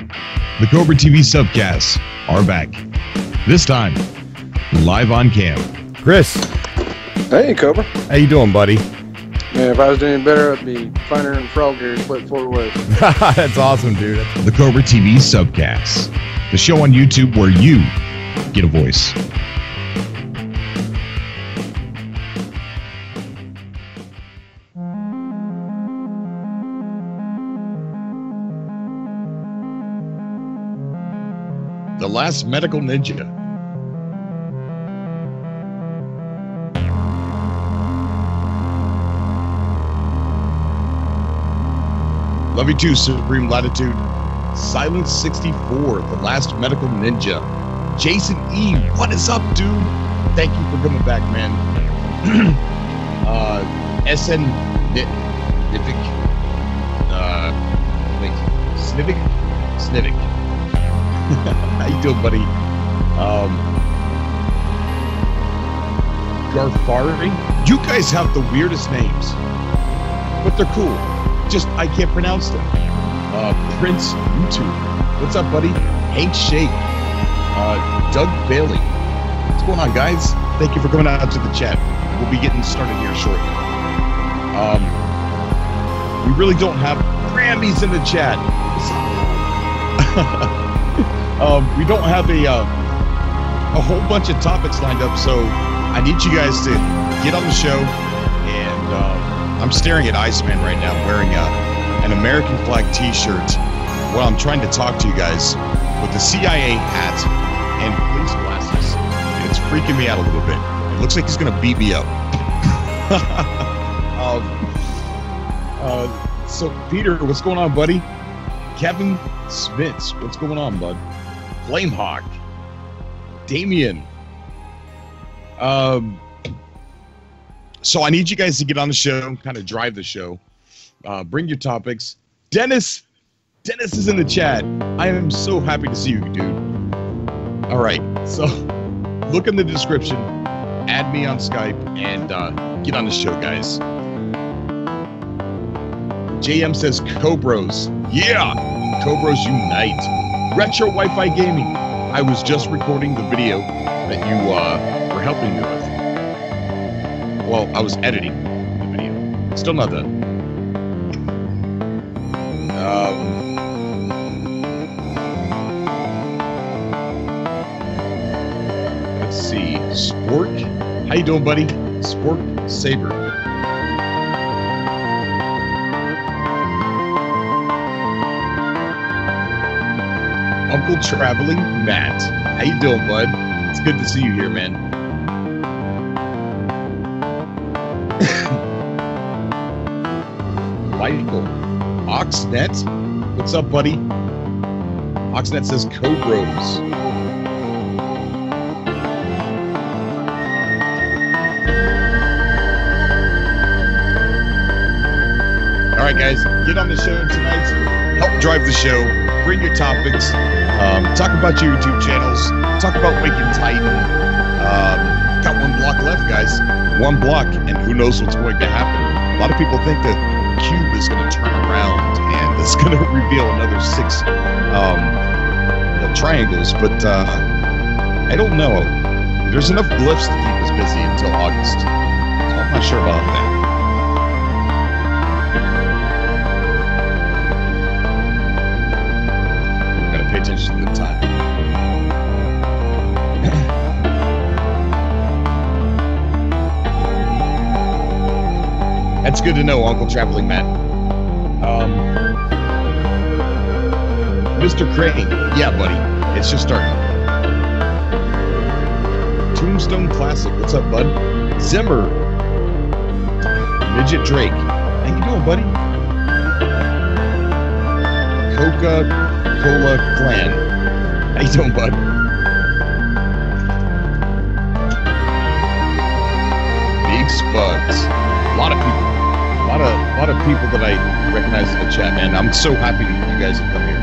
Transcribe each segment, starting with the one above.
The Cobra TV Subcasts are back. This time, live on cam. Chris. Hey, Cobra. How you doing, buddy? Man, if I was doing better, I'd be finer than frog here and split 4 ways. That's awesome, dude. The Cobra TV Subcasts, the show on YouTube where you get a voice. The Last Medical Ninja. Love you too, Supreme Latitude. Silence 64, The Last Medical Ninja. Jason E, what is up, dude? Thank you for coming back, man. SN Nivik. Snivik. How you doing, buddy? Garfari. You guys have the weirdest names, but they're cool. Just I can't pronounce them. Prince YouTube. What's up, buddy? Hank Shake. Doug Bailey. What's going on, guys? Thank you for coming out to the chat. We'll be getting started here shortly. We really don't have Grammys in the chat. We don't have a whole bunch of topics lined up, so I need you guys to get on the show. And I'm staring at Iceman right now, wearing an American flag T-shirt while I'm trying to talk to you guys with the CIA hat and police glasses. And it's freaking me out a little bit. It looks like he's gonna beat me up. So Peter, what's going on, buddy? Kevin Smits, what's going on, bud? Flamehawk, Damien. So I need you guys to get on the show, kind of drive the show. Bring your topics. Dennis is in the chat. I am so happy to see you, dude. All right, so look in the description, add me on Skype, and get on the show, guys. JM says Cobros. Yeah, Cobros unite. Retro Wi-Fi Gaming. I was just recording the video that you were helping me with. Well, I was editing the video. Still not done. Let's see. Spork. How you doing, buddy? Spork Saber. Uncle Traveling Matt. How you doing, bud? It's good to see you here, man. Michael. Oxnet. What's up, buddy? Oxnet says Cobros. All right, guys, get on the show tonight. Help drive the show. Bring your topics. Talk about your YouTube channels. Talk about Waking Titan. Got 1 block left, guys. 1 block, and who knows what's going to happen. A lot of people think the cube is going to turn around and it's going to reveal another 6 triangles, but I don't know. There's enough glyphs to keep us busy until August, so I'm not sure about that. Pay attention to the time. That's good to know, Uncle Traveling Matt. Mr. Crane, yeah, buddy, it's just starting. Tombstone Classic, what's up, bud? Zimmer, Midget Drake, how you doing, buddy? Coca-Cola Clan. How you doing, bud? Big Spuds. A lot of people. A lot of people that I recognize in the chat, man. I'm so happy you guys have come here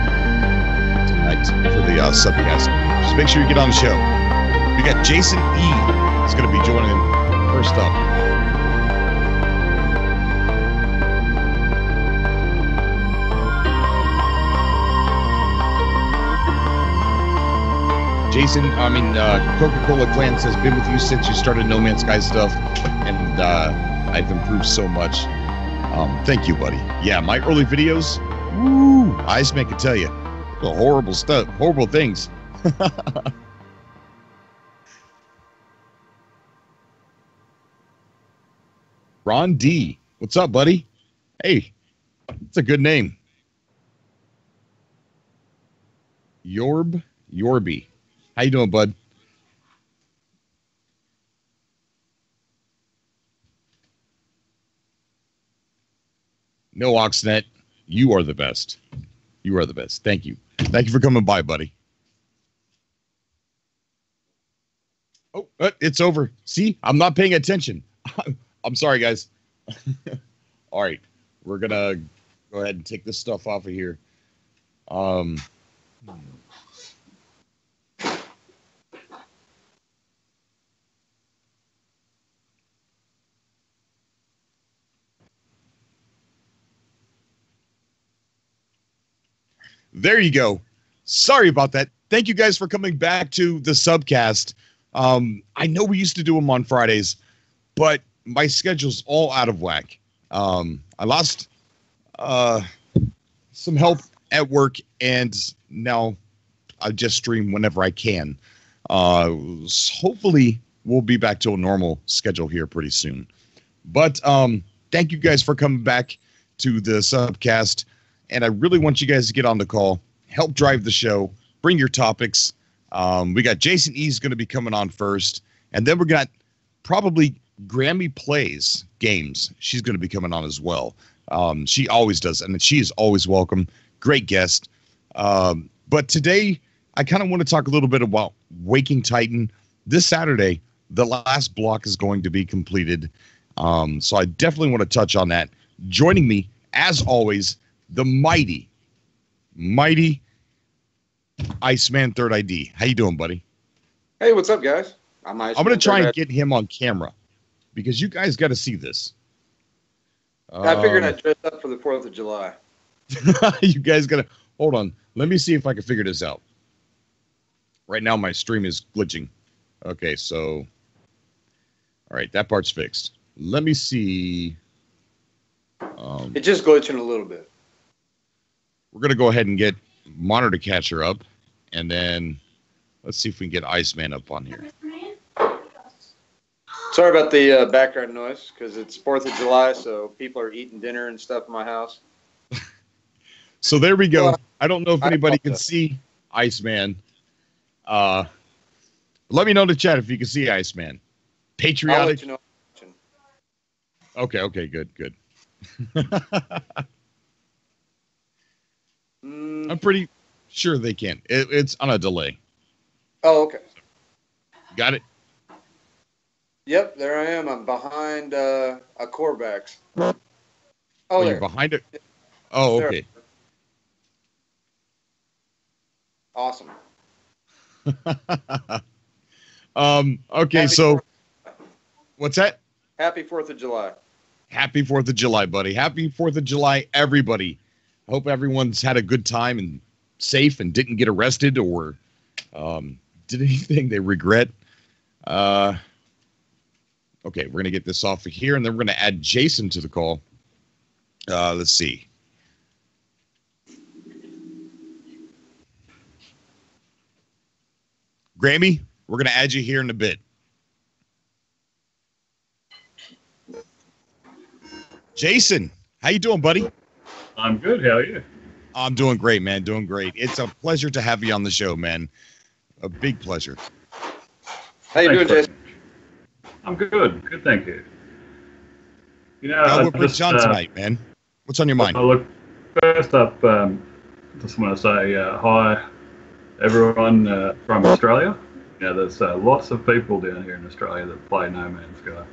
tonight for the Subcast. Just make sure you get on the show. We got Jason E. is going to be joining first up. Coca-Cola Clan says, been with you since you started No Man's Sky stuff, and I've improved so much. Thank you, buddy. Yeah, my early videos, woo, Iceman can tell you, the horrible stuff, horrible things. Ron D, what's up, buddy? Hey, it's a good name. Yorby. How you doing, bud? No, Oxnet, you are the best. You are the best. Thank you. Thank you for coming by, buddy. Oh, it's over. See, I'm not paying attention. I'm sorry, guys. All right, we're going to go ahead and take this stuff off of here. There you go. Sorry about that. Thank you guys for coming back to the Subcast. I know we used to do them on Fridays, but my schedule's all out of whack. I lost some help at work, and now I just stream whenever I can. Hopefully, we'll be back to a normal schedule here pretty soon. But thank you guys for coming back to the Subcast. And I really want you guys to get on the call, help drive the show, bring your topics. We got Jason E's going to be coming on first. And then we got probably Grammy Plays Games. She's going to be coming on as well. She always does. And she is always welcome. Great guest. But today, I kind of want to talk a little bit about Waking Titan. This Saturday, the last block is going to be completed. So I definitely want to touch on that. Joining me, as always, the mighty Iceman Third ID. How you doing, buddy? Hey, what's up, guys? I'm going to try and get him on camera because you guys got to see this. I figured I'd dress up for the 4th of July. You guys got to hold on. Let me see if I can figure this out. Right now, my stream is glitching. Okay, so all right, that part's fixed. Let me see. It's just glitching a little bit. We're going to go ahead and get Monitor Catcher up, and then let's see if we can get Iceman up on here. Sorry about the background noise, because it's 4th of July, so people are eating dinner and stuff in my house. So there we go. I don't know if anybody can see Iceman. Let me know in the chat if you can see Iceman. Patriotic. I'll let you know. Okay, good. I'm pretty sure they can. It's on a delay. Oh, okay. Got it? Yep, there I am. I'm behind a Corvax. Oh, you're behind it? Oh, okay. Awesome. Okay, so what's that? Happy 4th of July. Happy 4th of July, buddy. Happy 4th of July, everybody. I hope everyone's had a good time and safe and didn't get arrested or did anything they regret. Okay, we're going to get this off of here, and then we're going to add Jason to the call. Let's see. Grammy, we're going to add you here in a bit. Jason, how you doing, buddy? I'm good. How are you? I'm doing great, man. Doing great. It's a pleasure to have you on the show, man. A big pleasure. How you doing, Jason? I'm good. Good, thank you. You know, How about John tonight, man? What's on your mind? Look, first up, just want to say hi, everyone from Australia. You know, there's lots of people down here in Australia that play No Man's Sky.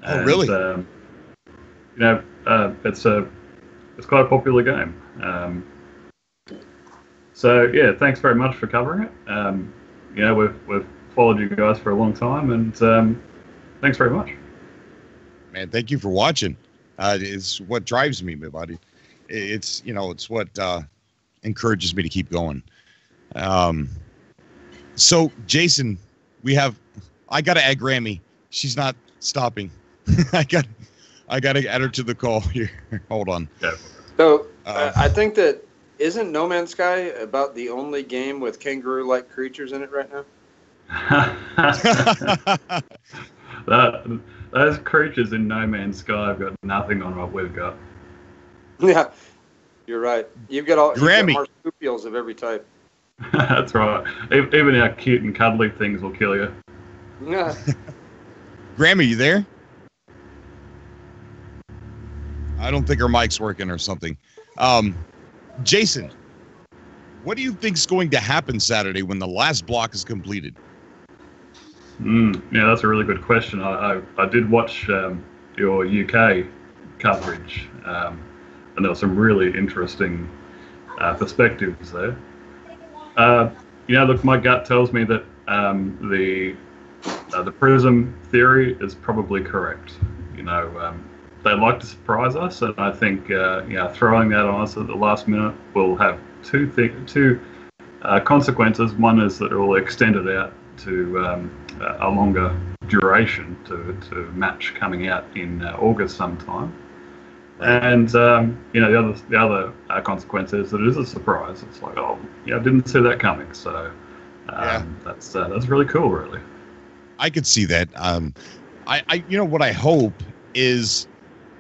Oh, really? You know, it's quite a popular game. So yeah, thanks very much for covering it. You know, we've followed you guys for a long time, and thanks very much. Man, thank you for watching. It's what drives me, my buddy. It's, you know, it's what encourages me to keep going. So, Jason, I got to add Grammy. She's not stopping. I got to add her to the call here. Hold on. Yeah. So I think that isn't No Man's Sky about the only game with kangaroo-like creatures in it right now? Those creatures in No Man's Sky have got nothing on what we've got. Yeah, you're right. You've got marsupials of every type. That's right. Even our cute and cuddly things will kill you. Yeah. Grammy, you there? I don't think her mic's working or something. Jason, what do you think's going to happen Saturday when the last block is completed? Yeah, that's a really good question. I did watch your UK coverage, and there were some really interesting perspectives there. Look, my gut tells me that the prism theory is probably correct. They like to surprise us, and I think throwing that on us at the last minute will have two consequences. One is that it will extend it out to a longer duration to match coming out in August sometime. And the other consequence is that it is a surprise. It's like, I didn't see that coming. So that's really cool, really. I could see that. What I hope is,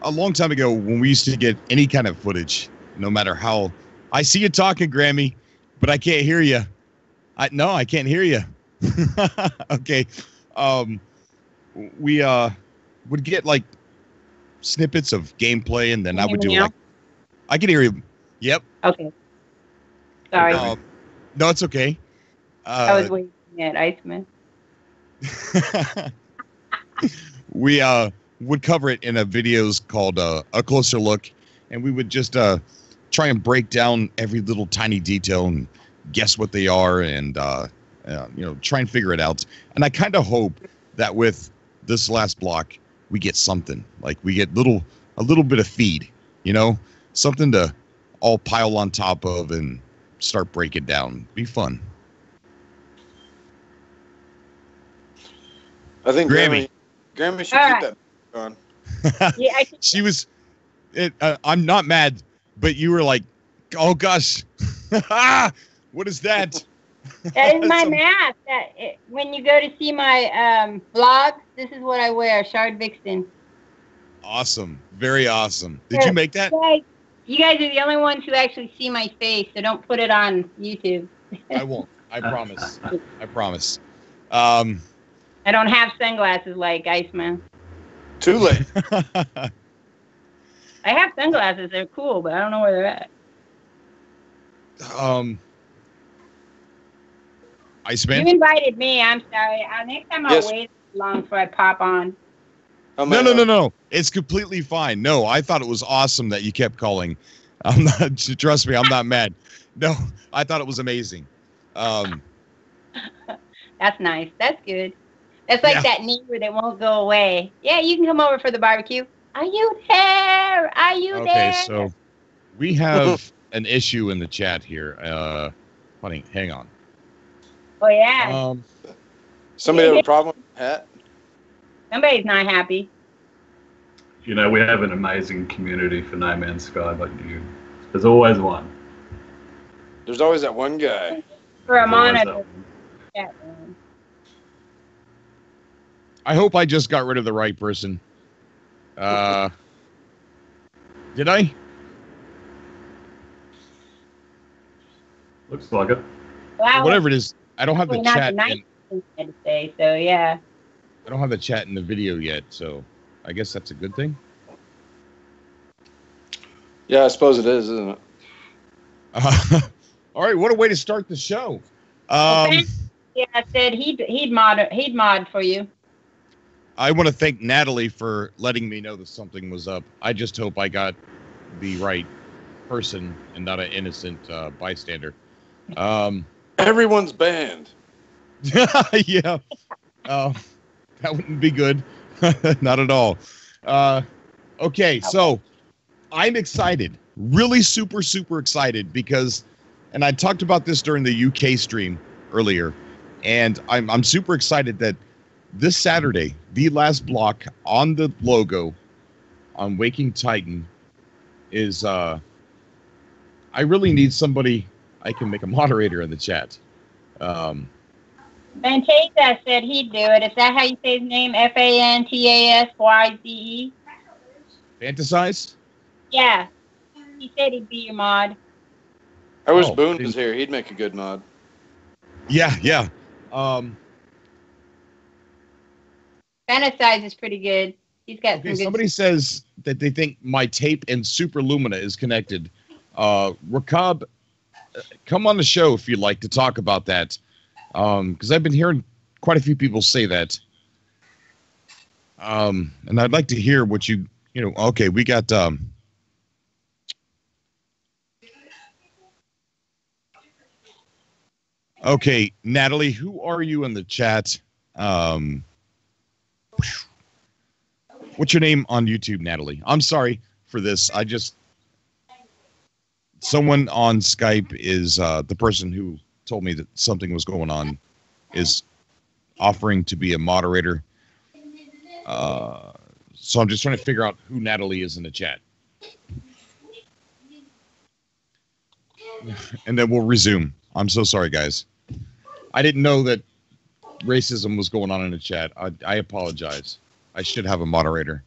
a long time ago when we used to get any kind of footage, no matter how, I see you talking, Grammy, but I can't hear you. I can't hear you. Okay. We would get like snippets of gameplay, and then I would do like, I can hear you. Yep. Okay. Sorry. No, it's okay. I was waiting at Iceman. We would cover it in a videos called A Closer Look, and we would just try and break down every little tiny detail and guess what they are, and try and figure it out. And I kind of hope that with this last block we get something, like we get a little bit of feed, something to all pile on top of and start breaking down. Be fun. I think Grammy should keep that on. Yeah, she was. I'm not mad, but you were like, "Oh gosh, what is that?" That is my mask. When you go to see my vlog, this is what I wear, Shard Vixen. Awesome. Very awesome. Did you make that? You guys are the only ones who actually see my face, so don't put it on YouTube. I won't. I promise. I promise. I don't have sunglasses like Iceman. Too late. I have sunglasses. They're cool, but I don't know where they're at. Iceman? You invited me. I'm sorry. Next time I'll wait long before I pop on. No. It's completely fine. No, I thought it was awesome that you kept calling. Trust me, I'm not mad. No, I thought it was amazing. That's nice. That's good. That's like that neighbor that won't go away. Yeah, you can come over for the barbecue. Are you there? Are you there? Okay, so we have an issue in the chat here. Honey, hang on. Oh, yeah. Somebody have a problem with Pat? Somebody's not happy. We have an amazing community for No Man's Sky, but there's always one. There's always that one guy. For a monitor. I hope I just got rid of the right person. Did I? Looks like it. Wow. Whatever it is, I don't have the chat. So yeah. I don't have the chat in the video yet, so I guess that's a good thing. Yeah, I suppose it is, isn't it? All right, what a way to start the show. Yeah, I said he'd mod for you. I want to thank Natalie for letting me know that something was up. I just hope I got the right person and not an innocent bystander. Everyone's banned. Yeah. That wouldn't be good. Not at all. Okay, so I'm excited. Really super, super excited because, and I talked about this during the UK stream earlier, And I'm super excited that this Saturday, the last block on the logo on Waking Titan is I really need somebody I can make a moderator in the chat. Fantasia said he'd do it. Is that how you say his name? Fantasyaze? Fantasize? Yeah. He said he'd be your mod. I wish Boone was here. He'd make a good mod. Yeah. Fantasize is pretty good. He's got some good. Somebody says that they think my tape and Super Lumina is connected. Rakab, come on the show if you'd like to talk about that. Because I've been hearing quite a few people say that. And I'd like to hear what you know, okay, we got okay, Natalie, who are you in the chat? What's your name on YouTube, Natalie? I'm sorry for this. Someone on Skype is the person who told me that something was going on is offering to be a moderator. So I'm just trying to figure out who Natalie is in the chat. And then we'll resume. I'm so sorry, guys. I didn't know that racism was going on in the chat. I apologize. I should have a moderator.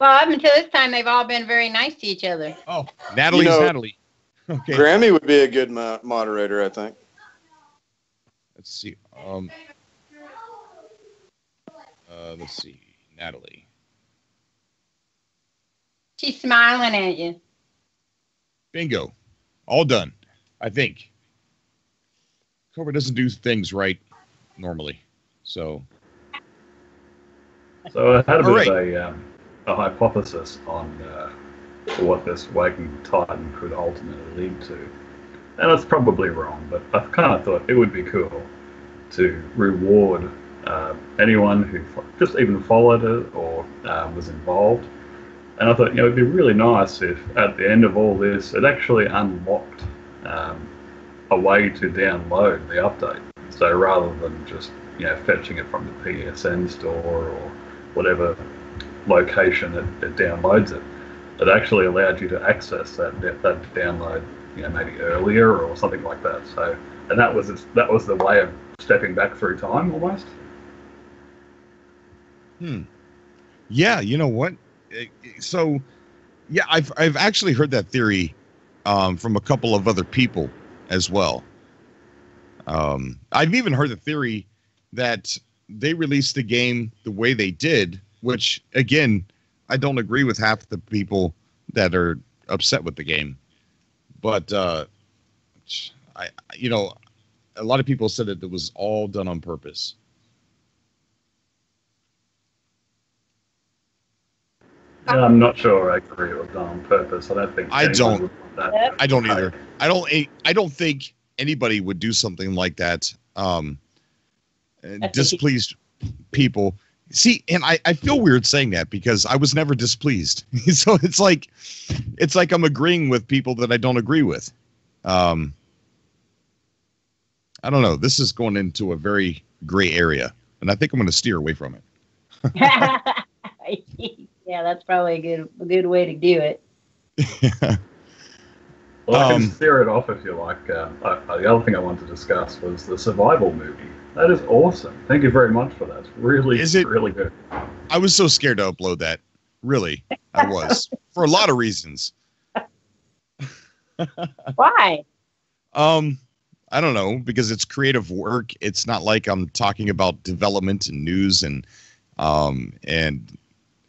Well, up until this time, they've all been very nice to each other. Oh, Natalie's Natalie. Okay. Grammy would be a good moderator, I think. Let's see. Let's see. Natalie. She's smiling at you. Bingo. All done, I think. Cobra doesn't do things right normally. So I had a bit of a hypothesis on what this Waking Titan could ultimately lead to. And it's probably wrong, but I kind of thought it would be cool to reward anyone who just even followed it or was involved. And I thought, it'd be really nice if at the end of all this, it actually unlocked a way to download the update. So rather than just, fetching it from the PSN store or whatever location it downloads it, it actually allowed you to access that download, maybe earlier or something like that. So, and that was the way of stepping back through time almost. Yeah, you know what? So, yeah, I've actually heard that theory from a couple of other people as well. I've even heard the theory that they released the game the way they did, which, again, I don't agree with half the people that are upset with the game. But, a lot of people said that it was all done on purpose. I'm not sure I agree it was done on purpose. I don't think I don't either. I don't think anybody would do something like that. Displeased people. See, and I feel weird saying that because I was never displeased. So it's like I'm agreeing with people that I don't agree with. I don't know. This is going into a very gray area, and I think I'm going to steer away from it. Yeah, that's probably a good way to do it. Well, I can steer it off if you like. The other thing I wanted to discuss was the survival movie. That is awesome. Thank you very much for that. It's really good. I was so scared to upload that. Really, I was. For a lot of reasons. Why? I don't know, because it's creative work. It's not like I'm talking about development and news and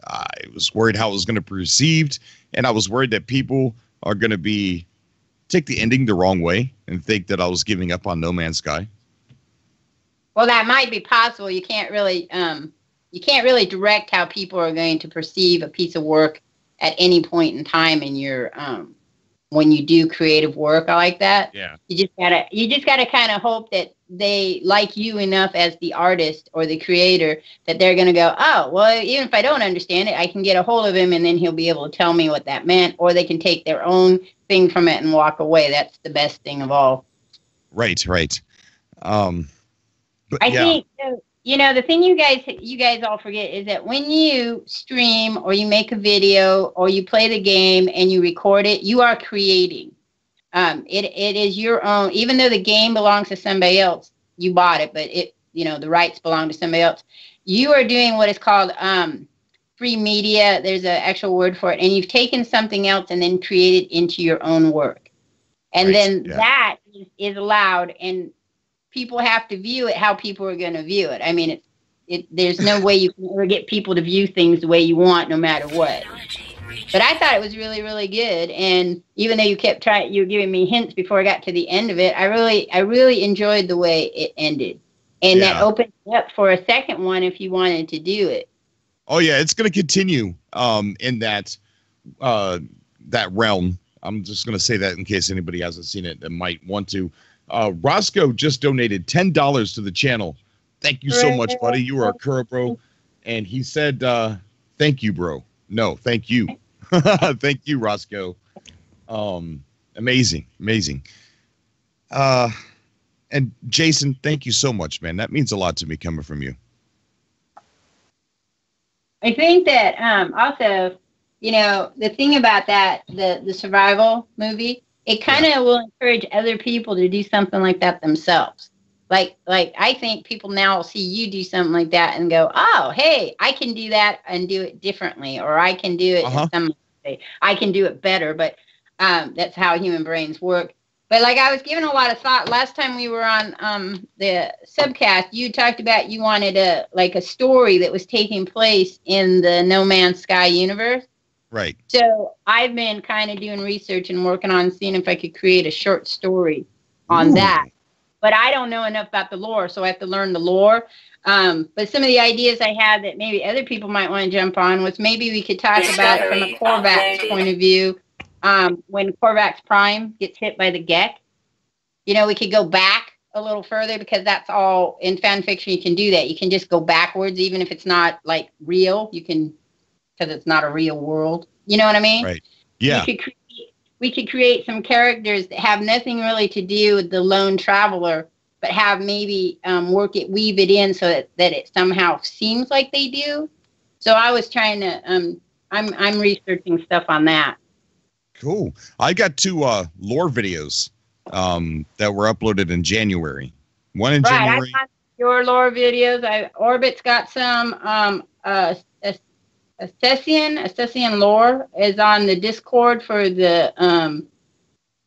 I was worried how it was going to be perceived, and I was worried that people are going to take the ending the wrong way and think that I was giving up on No Man's Sky. Well, that might be possible. You can't really direct how people are going to perceive a piece of work at any point in time in your when you do creative work like that. Yeah. You just gotta kind of hope that they like you enough as the artist or the creator that they're gonna go, oh, well, even if I don't understand it, I can get a hold of him and then he'll be able to tell me what that meant, or they can take their own thing from it and walk away. That's the best thing of all. Right. But I yeah. think the thing you guys all forget is that when you stream or you make a video or you play the game and you record it, you are creating. It is your own. Even though the game belongs to somebody else, you bought it, but the rights belong to somebody else. You are doing what is called free media. There's an actual word for it, and you've taken something else and then created into your own work, and then that is allowed, and people have to view it how people are going to view it. I mean, there's no way you can ever get people to view things the way you want, no matter what. But I thought it was really, really good. And even though you were giving me hints before I got to the end of it, I really enjoyed the way it ended. And that opened up for a second one if you wanted to do it. Oh yeah, it's going to continue in that realm. I'm just going to say that in case anybody hasn't seen it and might want to. Roscoe just donated $10 to the channel. Thank you so much, buddy. You are a Kura, bro. And he said, thank you, bro. No, thank you. Thank you, Roscoe. Amazing. And Jason, thank you so much, man. That means a lot to me coming from you. I think that also, the thing about that, the survival movie, it kind of will encourage other people to do something like that themselves. Like I think people now will see you do something like that and go, oh, hey, I can do that and do it differently, or I can do it in some way. I can do it better, but that's how human brains work. But like I was giving a lot of thought last time we were on the Subcast, you talked about you wanted a story that was taking place in the No Man's Sky universe. Right. So I've been kind of doing research and working on seeing if I could create a short story on that. But I don't know enough about the lore, so I have to learn the lore. But some of the ideas I had that maybe other people might want to jump on was maybe we could talk about it from a Korvax point of view. When Korvax Prime gets hit by the Gek, we could go back a little further, because that's all in fan fiction. You can do that. You can just go backwards, even if it's not like real. You can, because it's not a real world. You know what I mean? Right. Yeah. We could create some characters that have nothing really to do with the lone traveler, but have maybe weave it in so that it somehow seems like they do. So I was trying to, I'm researching stuff on that. Cool. I got 2 lore videos that were uploaded in January. One in January. I got your lore videos. Orbit's got some. Assessian lore is on the Discord for the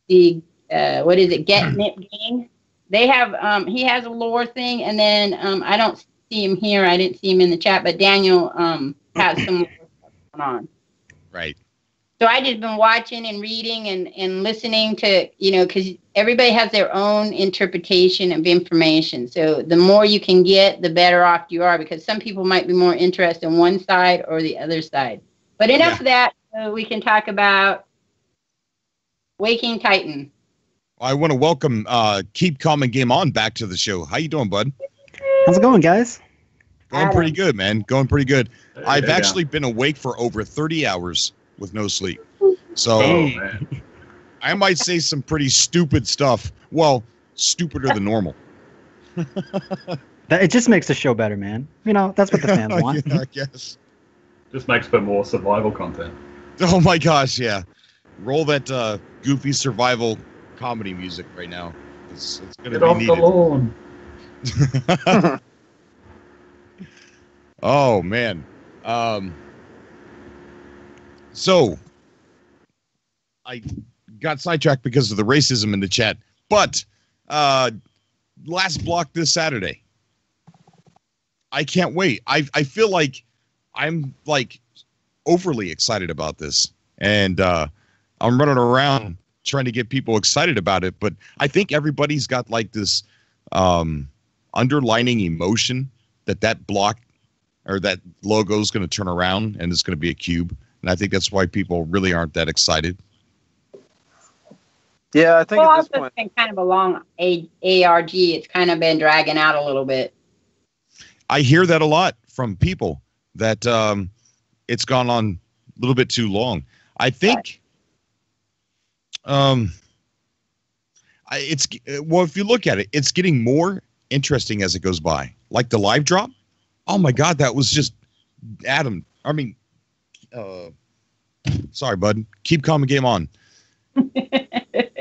what is it, Getnip game. They have he has a lore thing, and then I don't see him here. I didn't see him in the chat, but Daniel has some lore stuff going on. Right. So I just been watching and reading and listening to, because everybody has their own interpretation of information. So the more you can get, the better off you are, because some people might be more interested in one side or the other side. But enough of that. We can talk about Waking Titan. I want to welcome Keep Calm and Game On back to the show. How you doing, bud? How's it going, guys? Going pretty good, man. Going pretty good. I've actually been awake for over 30 hours with no sleep. So I might say some pretty stupid stuff. Well, stupider than normal. It just makes the show better, man. That's what the fans want. Yeah, I guess. Just makes for more survival content. Oh my gosh, yeah. Roll that goofy survival comedy music right now. It's going to be needed. Get off the lawn. Oh, man. So, I got sidetracked because of the racism in the chat, but last block this Saturday. I can't wait. I feel like I'm overly excited about this, and I'm running around trying to get people excited about it, but I think everybody's got this underlining emotion that block or that logo is going to turn around and it's going to be a cube. And I think that's why people really aren't that excited. Yeah, I think at this point, it's been kind of a long ARG. It's kind of been dragging out a little bit. I hear that a lot from people, that it's gone on a little bit too long. I think Well, if you look at it, it's getting more interesting as it goes by. Like the live drop. Oh my God, that was just Adam. I mean, sorry, bud. Keep calm and game on.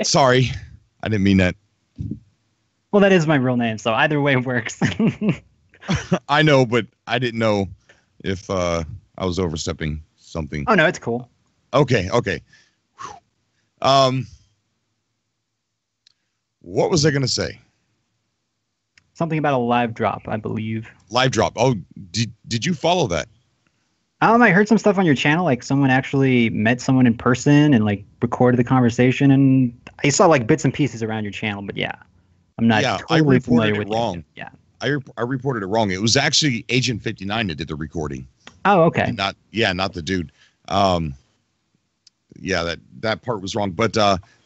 Sorry, I didn't mean that. Well, that is my real name, so either way works. I know, but I didn't know if I was overstepping something. Oh no, it's cool. Okay. What was I going to say? Something about a live drop, I believe. Live drop. Oh, did you follow that? I heard some stuff on your channel, like someone actually met someone in person and like recorded the conversation, and I saw like bits and pieces around your channel, but yeah, I'm not totally familiar with it. Wrong. Yeah. I reported it wrong. It was actually Agent 59 that did the recording. Oh, okay. Not the dude. That part was wrong. But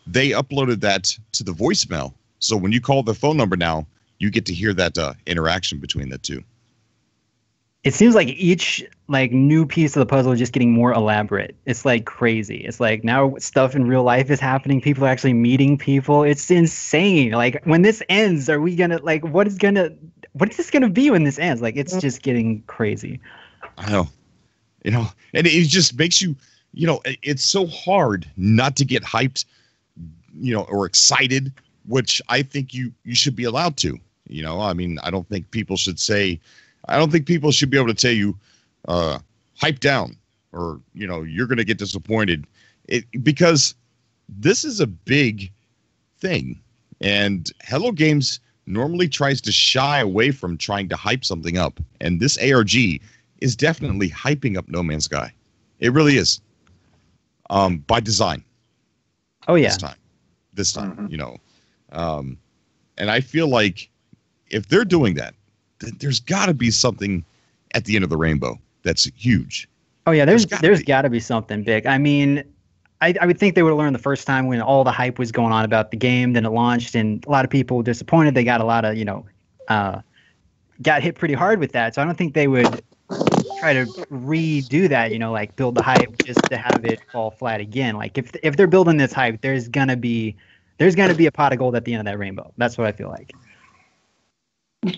they uploaded that to the voicemail. So when you call the phone number now, you get to hear that interaction between the two. It seems like each like new piece of the puzzle is just getting more elaborate. It's like crazy. It's like now stuff in real life is happening. People are actually meeting people. It's insane. Like when this ends, are we gonna like what is this gonna be when this ends? Like it's just getting crazy. I know. And it just makes you, it's so hard not to get hyped, or excited, which I think you should be allowed to. I mean, I don't think people should be able to tell you, hype down, or, you're going to get disappointed because this is a big thing. And Hello Games normally tries to shy away from trying to hype something up. And this ARG is definitely hyping up No Man's Sky. It really is. By design. Oh, yeah. This time, and I feel like if they're doing that, then there's got to be something at the end of the rainbow that's huge. Oh, yeah, there's got to be something big. I mean, I would think they would have learned the first time when all the hype was going on about the game, then it launched, and a lot of people were disappointed. They got a lot of, got hit pretty hard with that. So I don't think they would try to redo that, like build the hype just to have it fall flat again. Like if they're building this hype, there's gonna be a pot of gold at the end of that rainbow. That's what I feel like.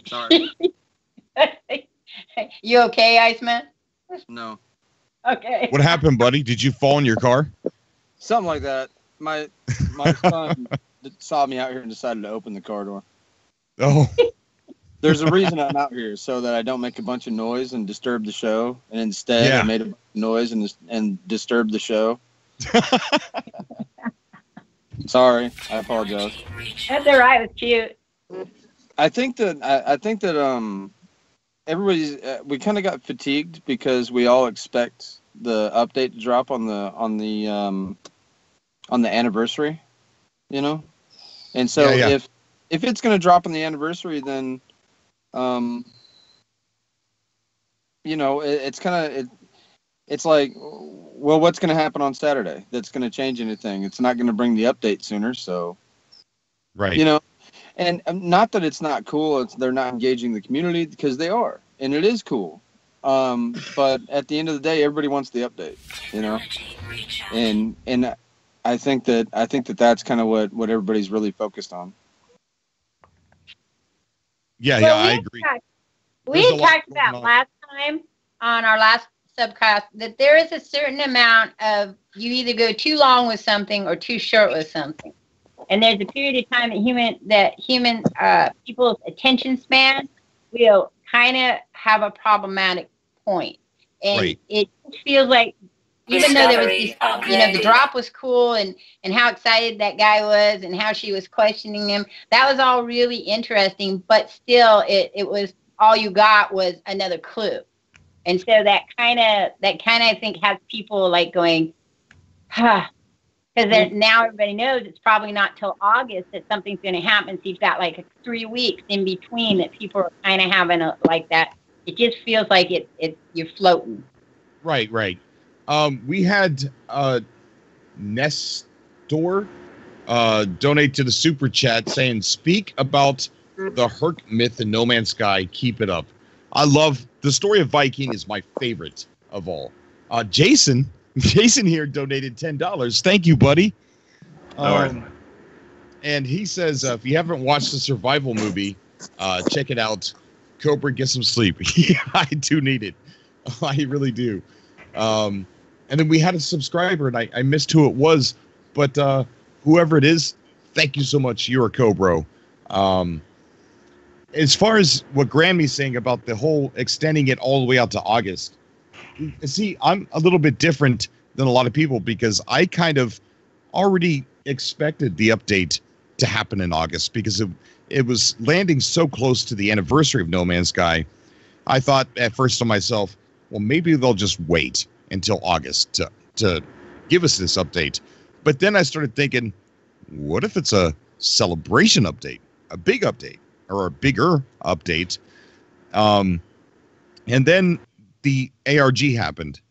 Sorry. You okay, Iceman? No. Okay. What happened, buddy? Did you fall in your car? Something like that. My son saw me out here and decided to open the car door. Oh. There's a reason I'm out here, so that I don't make a bunch of noise and disturb the show. And instead, I made a bunch of noise and disturbed the show. Sorry, I apologize. That's all right. It was cute. I think that everybody's we kind of got fatigued because we all expect the update to drop on the anniversary, and so if it's going to drop on the anniversary, then it's like, well, what's going to happen on Saturday that's going to change anything? It's not going to bring the update sooner, so right. And not that it's not cool, they're not engaging the community, because they are, and it is cool. But at the end of the day, everybody wants the update, and I think that that's kind of what everybody's really focused on. Yeah, I agree. We had talked about last time on our last subcast that there is a certain amount of you either go too long with something or too short with something. And there's a period of time that human people's attention span will kind of have a problematic point. And it feels like, even though there was this, the drop was cool and how excited that guy was and how she was questioning him, that was all really interesting, but still it was all you got was another clue. And so that kind of I think has people like going, because now everybody knows it's probably not till August that something's going to happen. So you've got like 3 weeks in between that people are kind of having like that. It just feels like you're floating. Right. We had Nestor donate to the super chat saying, "Speak about the Herc myth in No Man's Sky. Keep it up." I love the story of Viking. Is my favorite of all. Jason here donated $10. Thank you, buddy. And he says, if you haven't watched the survival movie, check it out. Cobra, get some sleep. Yeah, I do need it. I really do. And then we had a subscriber, and I missed who it was, but whoever it is, thank you so much. You're a Cobra. As far as what Grammy's saying about the whole extending it all the way out to August, see, I'm a little bit different than a lot of people because I kind of already expected the update to happen in August because it was landing so close to the anniversary of No Man's Sky. I thought at first to myself, well, maybe they'll just wait until August to give us this update. But then I started thinking, what if it's a celebration update, a big update, or a bigger update? And then the ARG happened.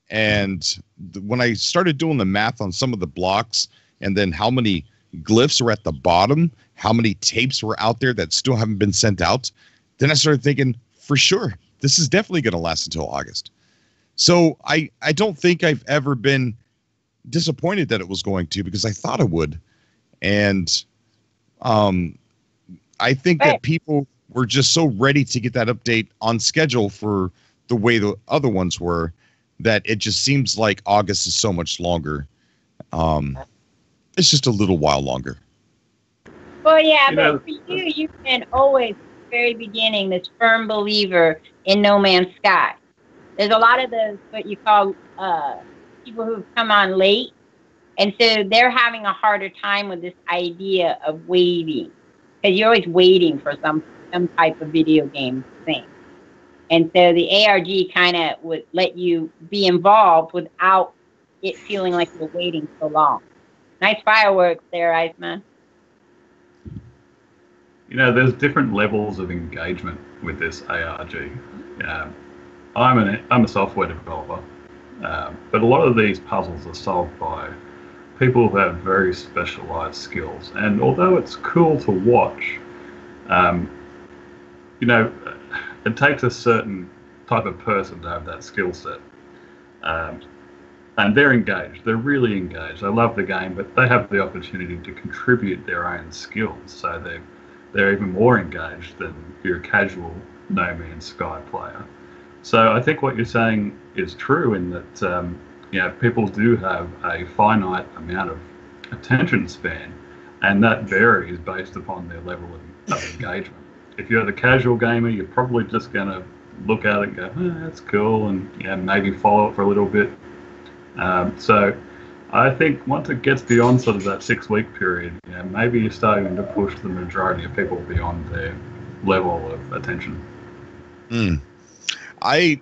And when I started doing the math on some of the blocks and then how many glyphs are at the bottom, how many tapes were out there that still haven't been sent out, then I started thinking, for sure, this is definitely going to last until August. So I don't think I've ever been disappointed that it was going to, because I thought it would. And I think that people were just so ready to get that update on schedule for the way the other ones were, that it just seems like August is so much longer. It's just a little while longer. Well, yeah, but for you, you've been always, very beginning, this firm believer in No Man's Sky. There's a lot of those, what you call people who've come on late, and so they're having a harder time with this idea of waiting, because you're always waiting for some type of video game thing. And so the ARG kind of would let you be involved without it feeling like you're waiting so long. Nice fireworks there, Iceman. There's different levels of engagement with this ARG. I'm a software developer, but a lot of these puzzles are solved by people who have very specialized skills. And although it's cool to watch, it takes a certain type of person to have that skill set. And they're engaged. They're really engaged. They love the game, but they have the opportunity to contribute their own skills. So they're even more engaged than your casual No Man's Sky player. So I think what you're saying is true in that people do have a finite amount of attention span, and that varies based upon their level of engagement. If you're the casual gamer, you're probably just going to look at it and go, that's cool, and maybe follow it for a little bit. So I think once it gets beyond sort of that 6-week period, maybe you're starting to push the majority of people beyond their level of attention. I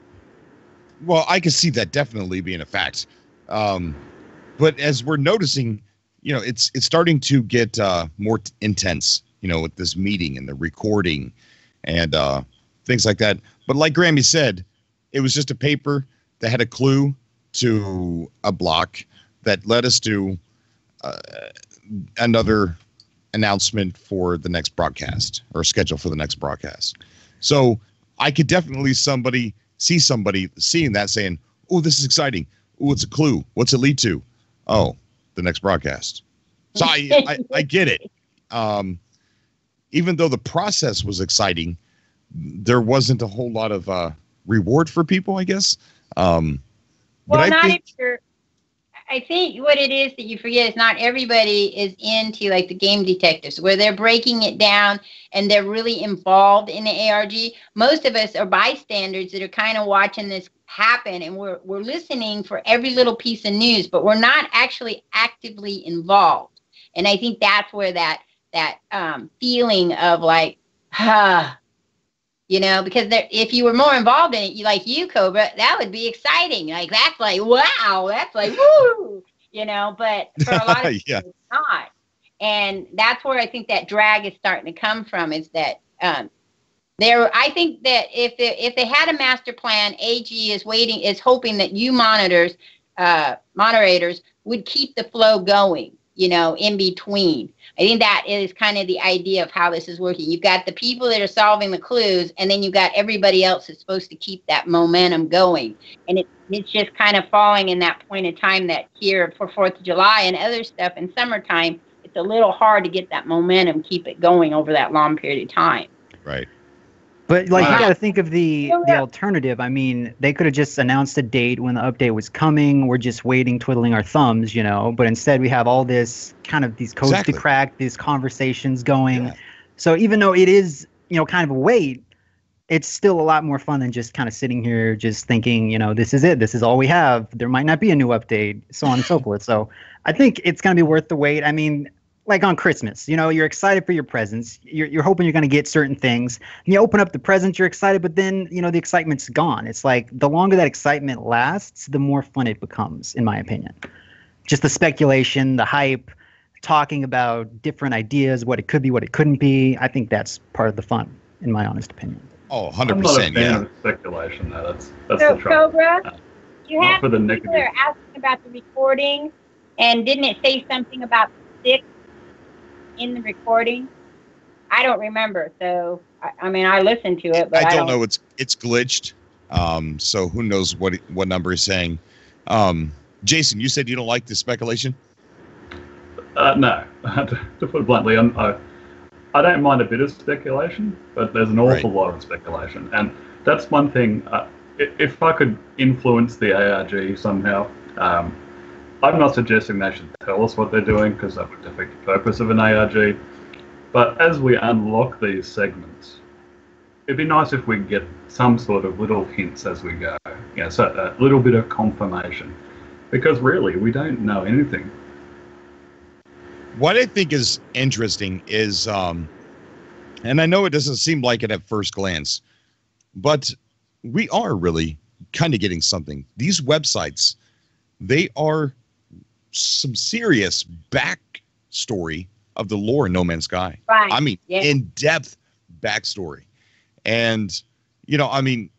can see that definitely being a fact. But as we're noticing, it's starting to get more intense, with this meeting and the recording and things like that. But like Grammy said, it was just a paper that had a clue to a block that led us to another announcement for the next broadcast, or schedule for the next broadcast. So I could definitely see somebody seeing that saying, oh, this is exciting. Oh, it's a clue. What's it lead to? Oh, the next broadcast. So I get it. Even though the process was exciting, there wasn't a whole lot of reward for people, I guess. I think what it is that you forget is not everybody is into like the game detectives, where they're breaking it down and they're really involved in the ARG. Most of us are bystanders that are kind of watching this happen, and we're listening for every little piece of news, but we're not actually actively involved. And I think that's where that feeling of like, because if you were more involved in it, like you, Cobra, that would be exciting. Like, that's like, wow, that's like, woo, but for a lot of people, it's not. And that's where I think that drag is starting to come from, is that I think that if they had a master plan, AG is hoping that you moderators would keep the flow going, in between. I think that is kind of the idea of how this is working. You've got the people that are solving the clues, and then you've got everybody else that's supposed to keep that momentum going. And it's just kind of falling in that point in time that here for 4th of July and other stuff in summertime, it's just a little hard to get that momentum, keep it going over that long period of time. Right. But like you got to think of the alternative. I mean, they could have just announced a date when the update was coming. We're just waiting, twiddling our thumbs, you know. But instead, we have all this kind of these codes to crack, these conversations going. Yeah. So even though it is, you know, kind of a wait, it's still a lot more fun than just kind of sitting here, just thinking, you know, this is it. This is all we have. There might not be a new update, so on and so forth. So I think it's going to be worth the wait. I mean, like on Christmas, you know, you're excited for your presents. You're hoping you're going to get certain things. And you open up the presents, you're excited, but then, you know, the excitement's gone. It's like the longer that excitement lasts, the more fun it becomes, in my opinion. Just the speculation, the hype, talking about different ideas, what it could be, what it couldn't be. I think that's part of the fun, in my honest opinion. Oh, 100%. I'm not a fan of speculation, though. That's so, the trouble. Cobra, you have people that are asking about the recording, and didn't it say something about 6 in the recording? I don't remember. So I mean, I listened to it, but I don't know. It's glitched. So who knows what number is saying? Jason, you said you don't like the speculation. No, to put it bluntly, I don't mind a bit of speculation, but there's an awful lot of speculation, and that's one thing. If I could influence the ARG somehow. I'm not suggesting they should tell us what they're doing, because that would defeat the purpose of an ARG. But as we unlock these segments, it'd be nice if we could get some sort of little hints as we go. You know, so a little bit of confirmation. Because really, we don't know anything. What I think is interesting is, and I know it doesn't seem like it at first glance, but we are really kind of getting something. These websites, they are some serious backstory of the lore in No Man's Sky. Right. I mean, in-depth backstory. And, you know, I mean,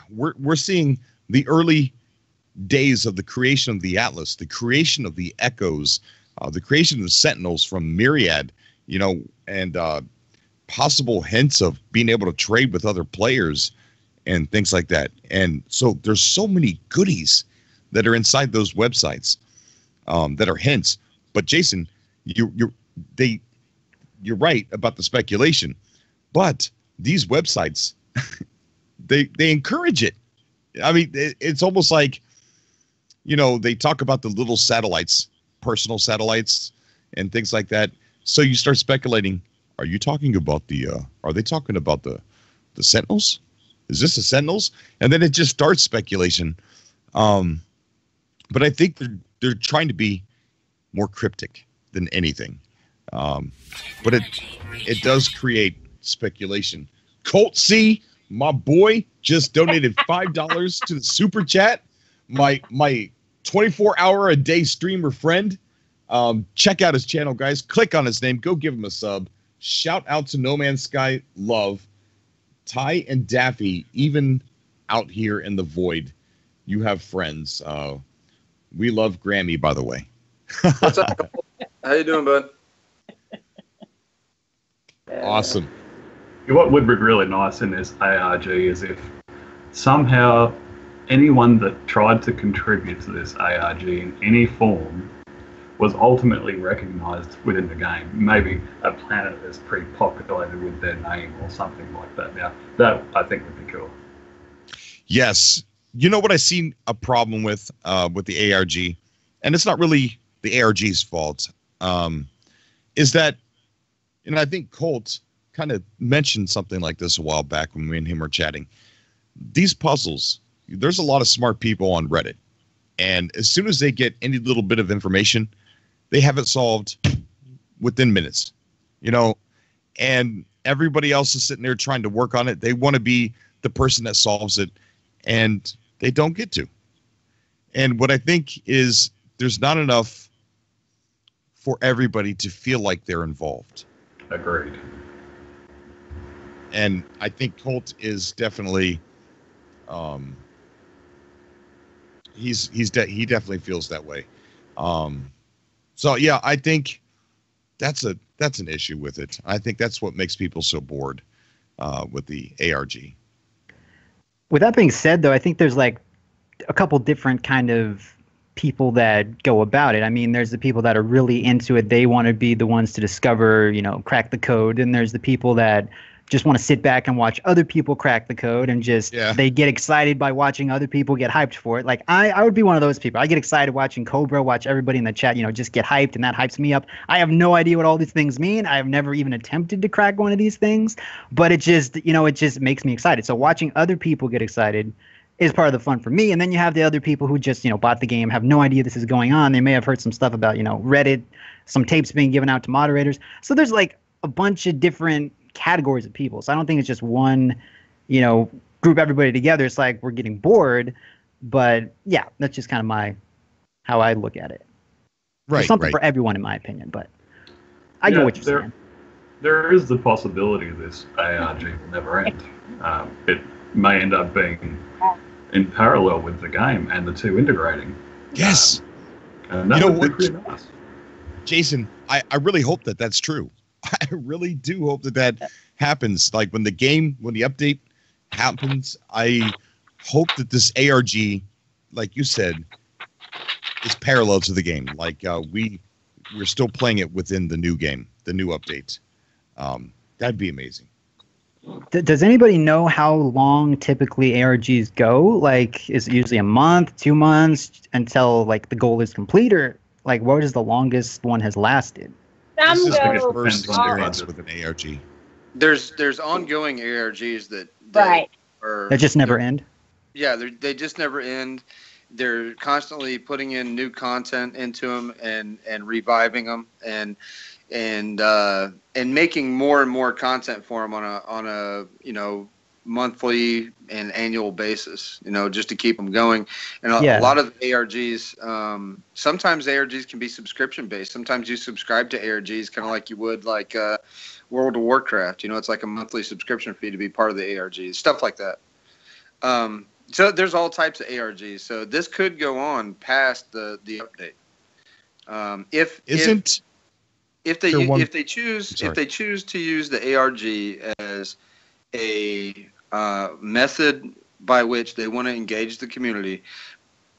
we're seeing the early days of the creation of the Atlas, the creation of the Echoes, the creation of the Sentinels from Myriad, you know, and possible hints of being able to trade with other players and things like that. And so there's so many goodies that are inside those websites that are hints. But Jason, you're right about the speculation, but these websites, they encourage it. I mean, it's almost like, you know, they talk about the little satellites, personal satellites and things like that. So you start speculating, are you talking about are they talking about the Sentinels? Is this the Sentinels? And then it just starts speculation. But I think they're trying to be more cryptic than anything. But it does create speculation. Colt C, my boy, just donated $5 to the super chat. My 24-hour-a-day streamer friend. Check out his channel, guys. Click on his name. Go give him a sub. Shout out to No Man's Sky Love. Ty and Daffy, even out here in the void, you have friends. We love Grammy, by the way. What's up? How you doing, bud? Awesome. What would be really nice in this ARG is if somehow anyone that tried to contribute to this ARG in any form was ultimately recognized within the game. Maybe a planet that's pre-populated with their name or something like that. Now, that I think would be cool. Yes. You know what I seen a problem with the ARG, and it's not really the ARG's fault, is that, and I think Colt kind of mentioned something like this a while back when me and him were chatting. These puzzles, there's a lot of smart people on Reddit, and as soon as they get any little bit of information, they have it solved within minutes, you know, and everybody else is sitting there trying to work on it. They want to be the person that solves it, and they don't get to. And what I think is there's not enough for everybody to feel like they're involved. Agreed. And I think Colt is definitely, he definitely feels that way. So yeah, I think that's an issue with it. I think that's what makes people so bored with the ARG. With that being said, though, I think there's like a couple different kind of people that go about it. I mean, there's the people that are really into it. They want to be the ones to discover, crack the code. And there's the people that just want to sit back and watch other people crack the code and they get excited by watching other people get hyped for it. Like I would be one of those people. I get excited watching Cobra, watch everybody in the chat, just get hyped, and that hypes me up. I have no idea what all these things mean. I have never even attempted to crack one of these things, but it just makes me excited. So watching other people get excited is part of the fun for me. And then you have the other people who just, bought the game, have no idea this is going on. They may have heard some stuff about, Reddit, some tapes being given out to moderators. So there's like a bunch of different categories of people. So I don't think it's just one, group everybody together. It's like we're getting bored. But yeah, that's just kind of how I look at it. Right. There's something for everyone, in my opinion. But I get what you're saying. There is the possibility this ARG will never end. It may end up being in parallel with the game and the two integrating. Yes. And that would be pretty nice. Jason, I really hope that that's true. I really do hope that happens. Like when the update happens, I hope that this ARG, like you said, is parallel to the game. Like we're still playing it within the new game, the new update. That'd be amazing. Does anybody know how long typically ARGs go? Like, is it usually a month, 2 months until like the goal is complete, or like what is the longest one has lasted? This is Some my go first experience with an ARG. There's ongoing ARGs that right. That just never end. Yeah, they just never end. They're constantly putting in new content into them and reviving them and making more and more content for them on a monthly and annual basis, just to keep them going. And a lot of ARGs, sometimes ARGs can be subscription based. Sometimes you subscribe to ARGs kind of like you would like World of Warcraft. It's like a monthly subscription fee to be part of the ARGs, stuff like that. So there's all types of ARGs. So this could go on past the update. If they choose to use the ARG as a method by which they want to engage the community,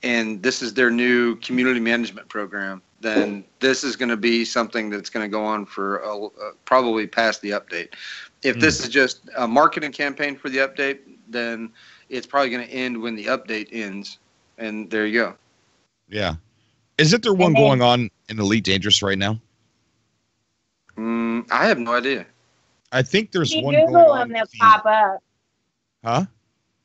and this is their new community management program, then this is going to be something that's going to go on for probably past the update. If this is just a marketing campaign for the update, then it's probably going to end when the update ends, and there you go. Yeah. Isn't there one going on in Elite Dangerous right now? I have no idea. I think there's if you one Google going on. them, they'll pop up. Huh?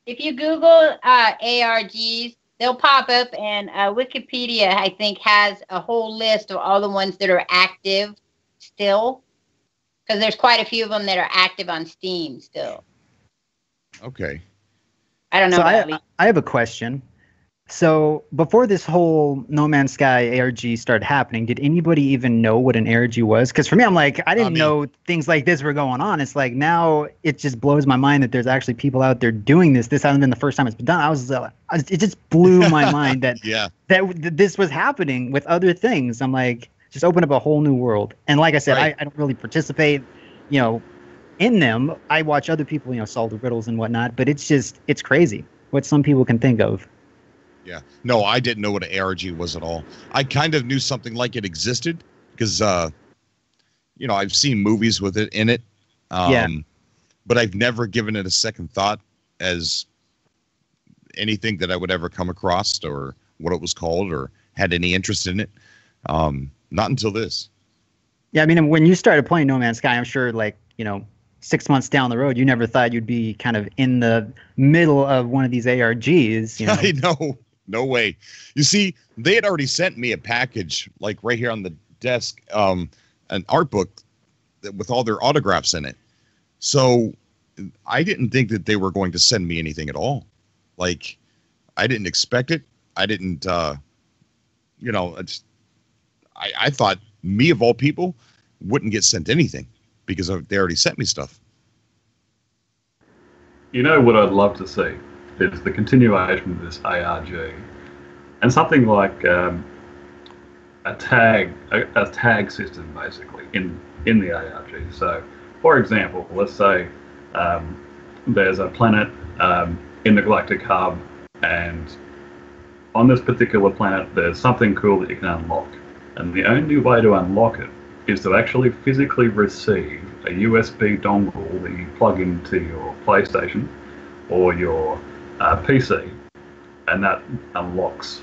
If you Google ARGs, they'll pop up, and Wikipedia, I think, has a whole list of all the ones that are active still, because there's quite a few of them that are active on Steam still. Okay. I don't know. So I have a question. So before this whole No Man's Sky ARG started happening, did anybody even know what an ARG was? Because for me, I'm like, I didn't know things like this were going on. It's like now it just blows my mind that there's actually people out there doing this. This hasn't been the first time it's been done. It just blew my mind that that this was happening with other things. I'm like, just open up a whole new world. And like I said, I don't really participate, in them. I watch other people, solve the riddles and whatnot. But it's crazy what some people can think of. Yeah. No, I didn't know what an ARG was at all. I kind of knew something like it existed because, I've seen movies with it in it. But I've never given it a second thought as anything that I would ever come across or what it was called or had any interest in it. Not until this. Yeah, I mean, when you started playing No Man's Sky, I'm sure 6 months down the road, you never thought you'd be kind of in the middle of one of these ARGs. I know. No way. You see, they had already sent me a package, like right here on the desk, an art book with all their autographs in it. So I didn't think that they were going to send me anything at all. Like, I didn't expect it. I didn't, I thought me, of all people, wouldn't get sent anything because they already sent me stuff. What I'd love to see is the continuation of this ARG and something like a tag system basically in the ARG. So, for example, let's say there's a planet in the galactic hub, and on this particular planet, there's something cool that you can unlock. And the only way to unlock it is to actually physically receive a USB dongle that you plug into your PlayStation or your PC, and that unlocks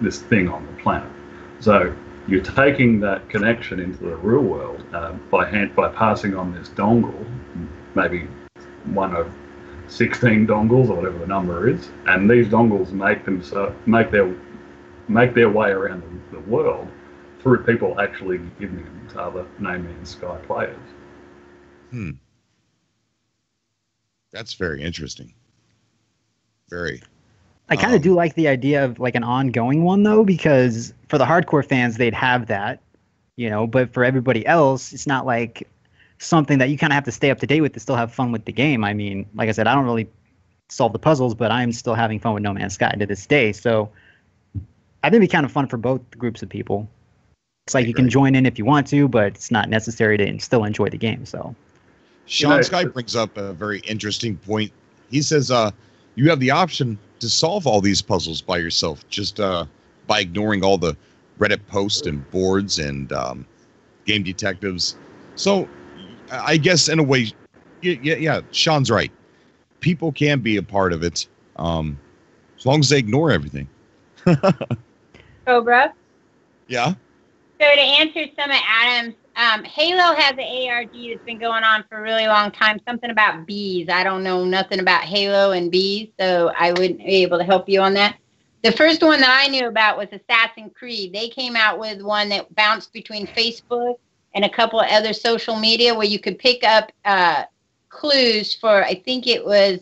this thing on the planet. So you're taking that connection into the real world by passing on this dongle, maybe one of 16 dongles or whatever the number is, and these dongles make their way around the world through people actually giving them to other No Man's Sky players. That's very interesting. Very. I kind of do like the idea of like an ongoing one though, because for the hardcore fans, they'd have that, you know, but for everybody else, it's not like something that you kind of have to stay up to date with to still have fun with the game. I mean, like I said, I don't really solve the puzzles, but I'm still having fun with No Man's Sky to this day. So I think it'd be kind of fun for both groups of people. It's like you can join in if you want to, but it's not necessary to still enjoy the game. So Sean Sky brings up a very interesting point. He says you have the option to solve all these puzzles by yourself, just by ignoring all the Reddit posts and boards and game detectives. So I guess in a way, yeah, Sean's right. People can be a part of it as long as they ignore everything. Cobra. Yeah. So to answer some of Adam's, Halo has an ARG that's been going on for a really long time. Something about bees. I don't know nothing about Halo and bees, so I wouldn't be able to help you on that. The first one that I knew about was Assassin's Creed. They came out with one that bounced between Facebook and a couple of other social media where you could pick up clues for, I think it was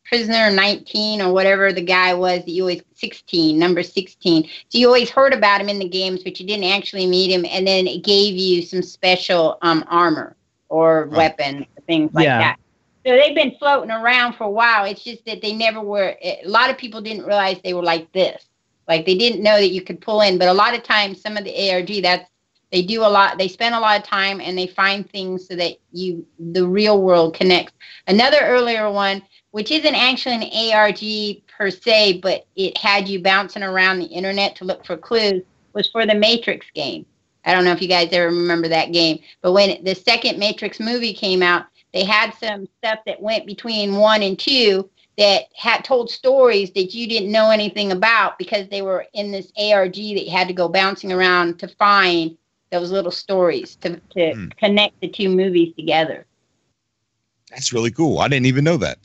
Prisoner 19 or whatever the guy was that you always, 16, number 16. So you always heard about him in the games, but you didn't actually meet him. And then it gave you some special armor or weapon, things like that. So they've been floating around for a while. It's just that they never were, a lot of people didn't realize they were like this. Like they didn't know that you could pull in, but a lot of times some of the ARG, they do a lot, they spend a lot of time and they find things so that the real world connects. Another earlier one, which isn't actually an ARG per se, but it had you bouncing around the internet to look for clues, was for the Matrix game. I don't know if you guys ever remember that game, but when the second Matrix movie came out, they had some stuff that went between 1 and 2 that had told stories that you didn't know anything about because they were in this ARG that you had to go bouncing around to find those little stories to connect the two movies together. That's really cool. I didn't even know that.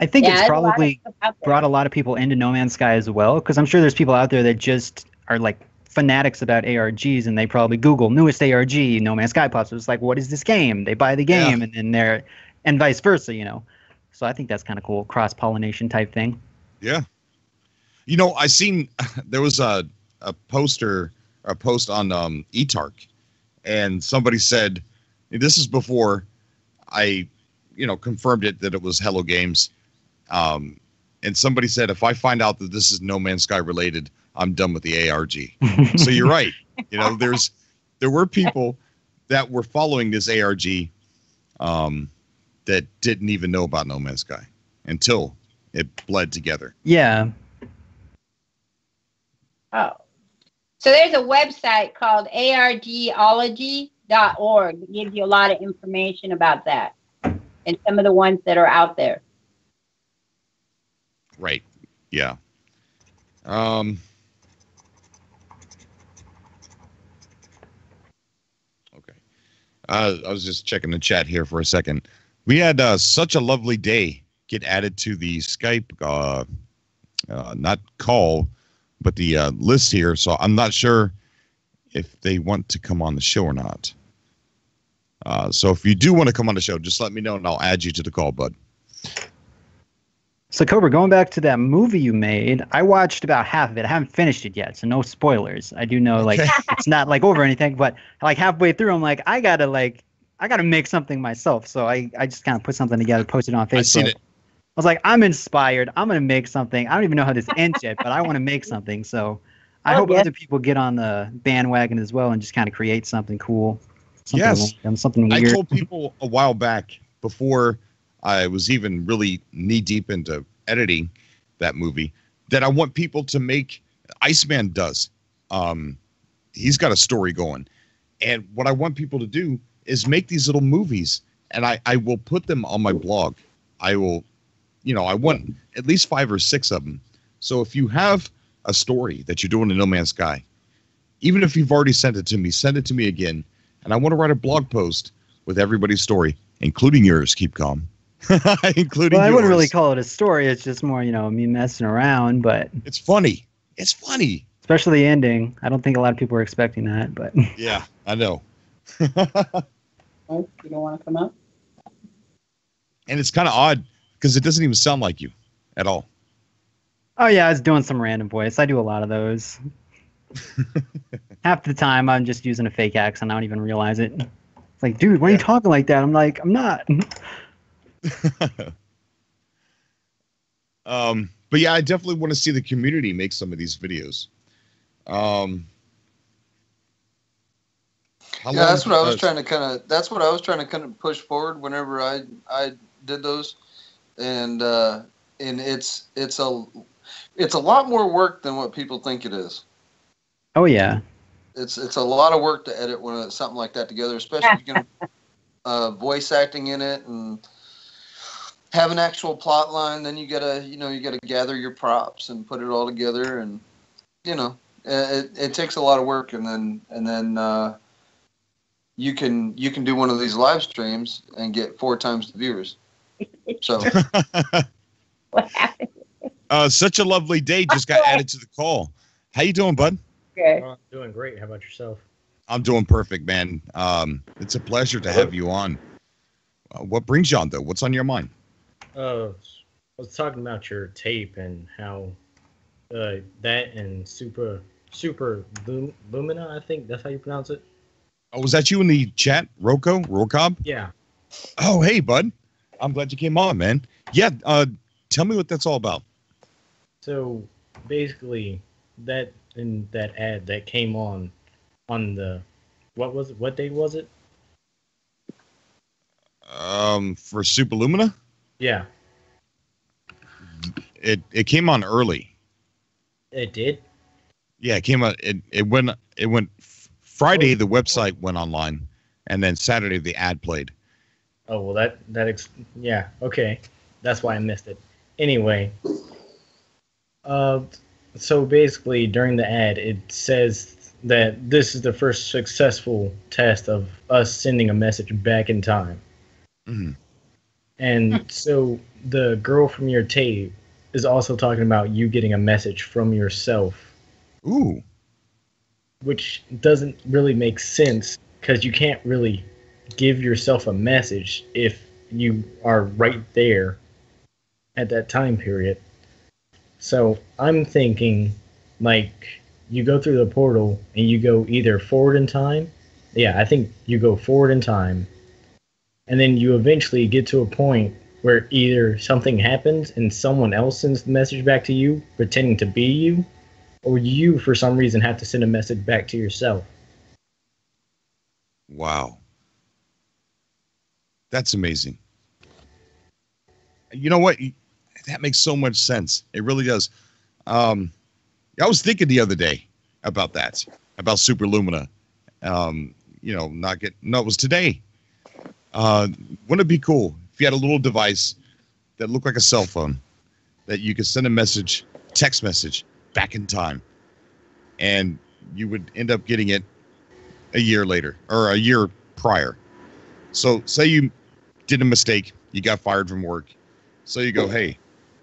I think it's probably brought a lot of people into No Man's Sky as well, because I'm sure there's people out there that just are like fanatics about ARGs, and they probably Google newest ARG, No Man's Sky pops. It's like, what is this game? They buy the game, and then and vice versa, you know. So I think that's kind of cool, cross-pollination type thing. Yeah. You know, I seen there was a post on eTark, and somebody said, this is before I, confirmed it that it was Hello Games. And somebody said, if I find out that this is No Man's Sky related, I'm done with the ARG. So you're right. There were people that were following this ARG that didn't even know about No Man's Sky until it bled together. Yeah. Oh. So there's a website called argology.org that gives you a lot of information about that and some of the ones that are out there. Right. Yeah. Okay. I was just checking the chat here for a second. We had such a lovely day get added to the Skype, not call, but the list here. So I'm not sure if they want to come on the show or not. So if you do want to come on the show, just let me know and I'll add you to the call, bud. So, Cobra, going back to that movie you made, I watched about half of it. I haven't finished it yet, so no spoilers. I do know, it's not, over or anything, but, halfway through, I'm like, I gotta make something myself. So I just kind of put something together, posted it on Facebook. I've seen it. I was like, I'm inspired. I'm going to make something. I don't even know how this ends yet, but I want to make something. So I hope other people get on the bandwagon as well and just kind of create something cool. Something weird. I told people a while back, before I was even really knee deep into editing, that movie that I want people to make. Iceman does. He's got a story going. And what I want people to do is make these little movies, and I will put them on my blog. I will, I want at least 5 or 6 of them. So if you have a story that you're doing in No Man's Sky, even if you've already sent it to me again. And I want to write a blog post with everybody's story, including yours. Keep calm. Including I yours. wouldn't really call it a story. It's just more, me messing around, but It's funny. It's funny. especially the ending. I don't think a lot of people were expecting that, but Yeah, I know. Oh, you don't want to come up? And it's kind of odd because it doesn't even sound like you at all. oh yeah, I was doing some random voice. I do a lot of those. Half the time I'm just using a fake accent. I don't even realize it. It's like, dude, why are you talking like that? I'm like, I'm not. But yeah, I definitely want to see the community make some of these videos. How long That's what I was does- trying to kind of push forward whenever I did those, and it's a lot more work than what people think it is. Oh yeah. It's a lot of work to edit when it's something like that together, especially if you're gonna voice acting in it and have an actual plot line. Then you gotta gather your props and put it all together, and it takes a lot of work. And then you can do one of these live streams and get 4 times the viewers. So What happened? Such a lovely day just got added to the call. How you doing, bud? Okay. I'm doing great. How about yourself? I'm doing perfect, man. It's a pleasure to have you on. What brings you on, though? What's on your mind? I was talking about your tape and how that and Super Lumina, I think that's how you pronounce it. Oh, was that you in the chat, Rocob? Yeah. Oh, hey, bud. I'm glad you came on, man. Yeah, tell me what that's all about. So basically, that in that ad that came on the what date was it? For Superlumina? Yeah, It came on early. it did. Yeah, it came out. It went Friday. The website went online, and then Saturday the ad played. Oh well, yeah, okay, that's why I missed it. Anyway, so basically during the ad, it says that this is the first successful test of us sending a message back in time. Mm-hmm. And so the girl from your tape is also talking about you getting a message from yourself, Ooh. which doesn't really make sense because you can't really give yourself a message if you are right there at that time period. So I'm thinking, like, you go through the portal and you go either forward in time. Yeah, I think you go forward in time. And then you eventually get to a point where either something happens and someone else sends the message back to you, pretending to be you, or you, for some reason, have to send a message back to yourself. Wow. That's amazing. You know what? That makes so much sense. It really does. I was thinking the other day about that, about Superlumina. It was today. Wouldn't it be cool if you had a little device that looked like a cell phone that you could send a message, text message, back in time, and you would end up getting it a year later or a year prior. So say you did a mistake, you got fired from work. So you go, hey,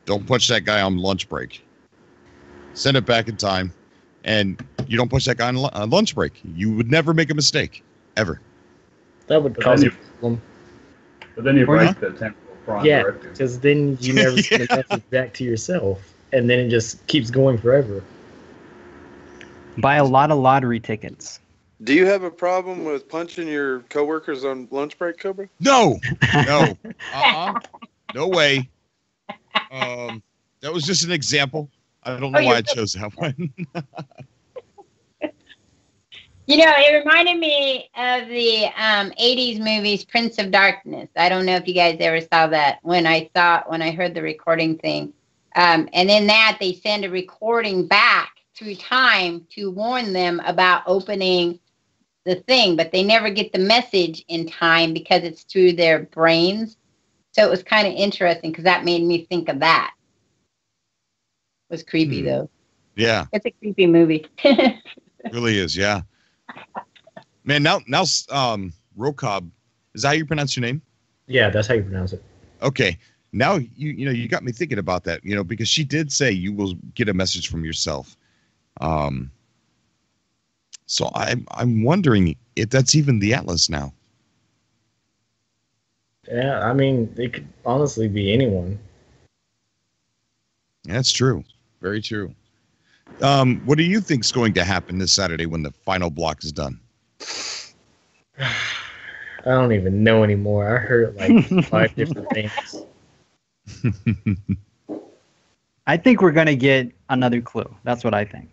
don't punch that guy on lunch break. Send it back in time, and you don't punch that guy on lunch break. You would never make a mistake, ever. That would But cause then a problem. But then you Or break the temporal prime Yeah, directive. because then you never send a message back to yourself, and then it just keeps going forever. Buy a lot of lottery tickets. do you have a problem with punching your coworkers on lunch break, Cobra? No. No way. That was just an example. I don't know why I chose that one. It reminded me of the 80s movies Prince of Darkness. I don't know if you guys ever saw that. When I heard the recording thing, And in that, they send a recording back through time to warn them about opening the thing, but they never get the message in time because it's through their brains. So it was kind of interesting because that made me think of that. It was creepy, though. Yeah. It's a creepy movie. It really is, yeah. Man, now, Rokob, is that how you pronounce your name? Yeah, that's how you pronounce it. Okay. Now, you got me thinking about that, because she did say you will get a message from yourself. So I'm wondering if that's even the Atlas now. Yeah, I mean, it could honestly be anyone. That's true. Very true. What do you think's going to happen this Saturday when the final block is done? I don't even know anymore. I heard like 5 different things. I think we're gonna get another clue. That's what I think.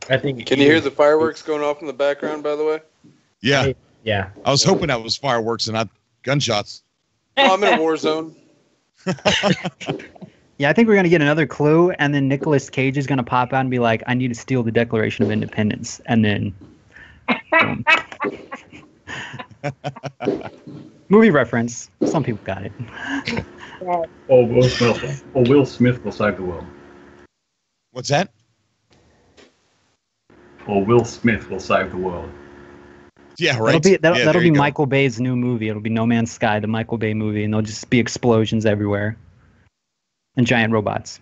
I think. Can you hear the fireworks going off in the background, by the way? Yeah. Yeah. I was hoping that was fireworks and not gunshots. Well, I'm in a war zone. Yeah, I think we're gonna get another clue, and then Nicolas Cage is gonna pop out and be like, "I need to steal the Declaration of Independence," and then. Boom. Movie reference. Some people got it. Or Will Smith will save the world. What's that? Or Will Smith will save the world. Yeah, right. That'll be Michael Bay's new movie. It'll be No Man's Sky, the Michael Bay movie, and there'll just be explosions everywhere and giant robots.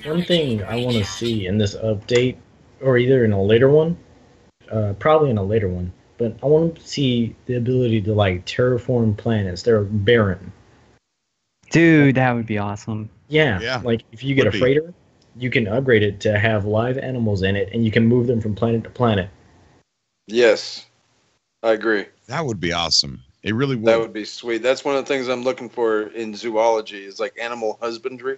One thing I want to see in this update, or either in a later one, probably in a later one, but I want to see the ability to like terraform planets that are barren. Dude, that would be awesome. Yeah. Like if you get a freighter, you can upgrade it to have live animals in it, and you can move them from planet to planet. Yes, I agree. That would be awesome. It really would. That would be sweet. That's one of the things I'm looking for in zoology is like animal husbandry,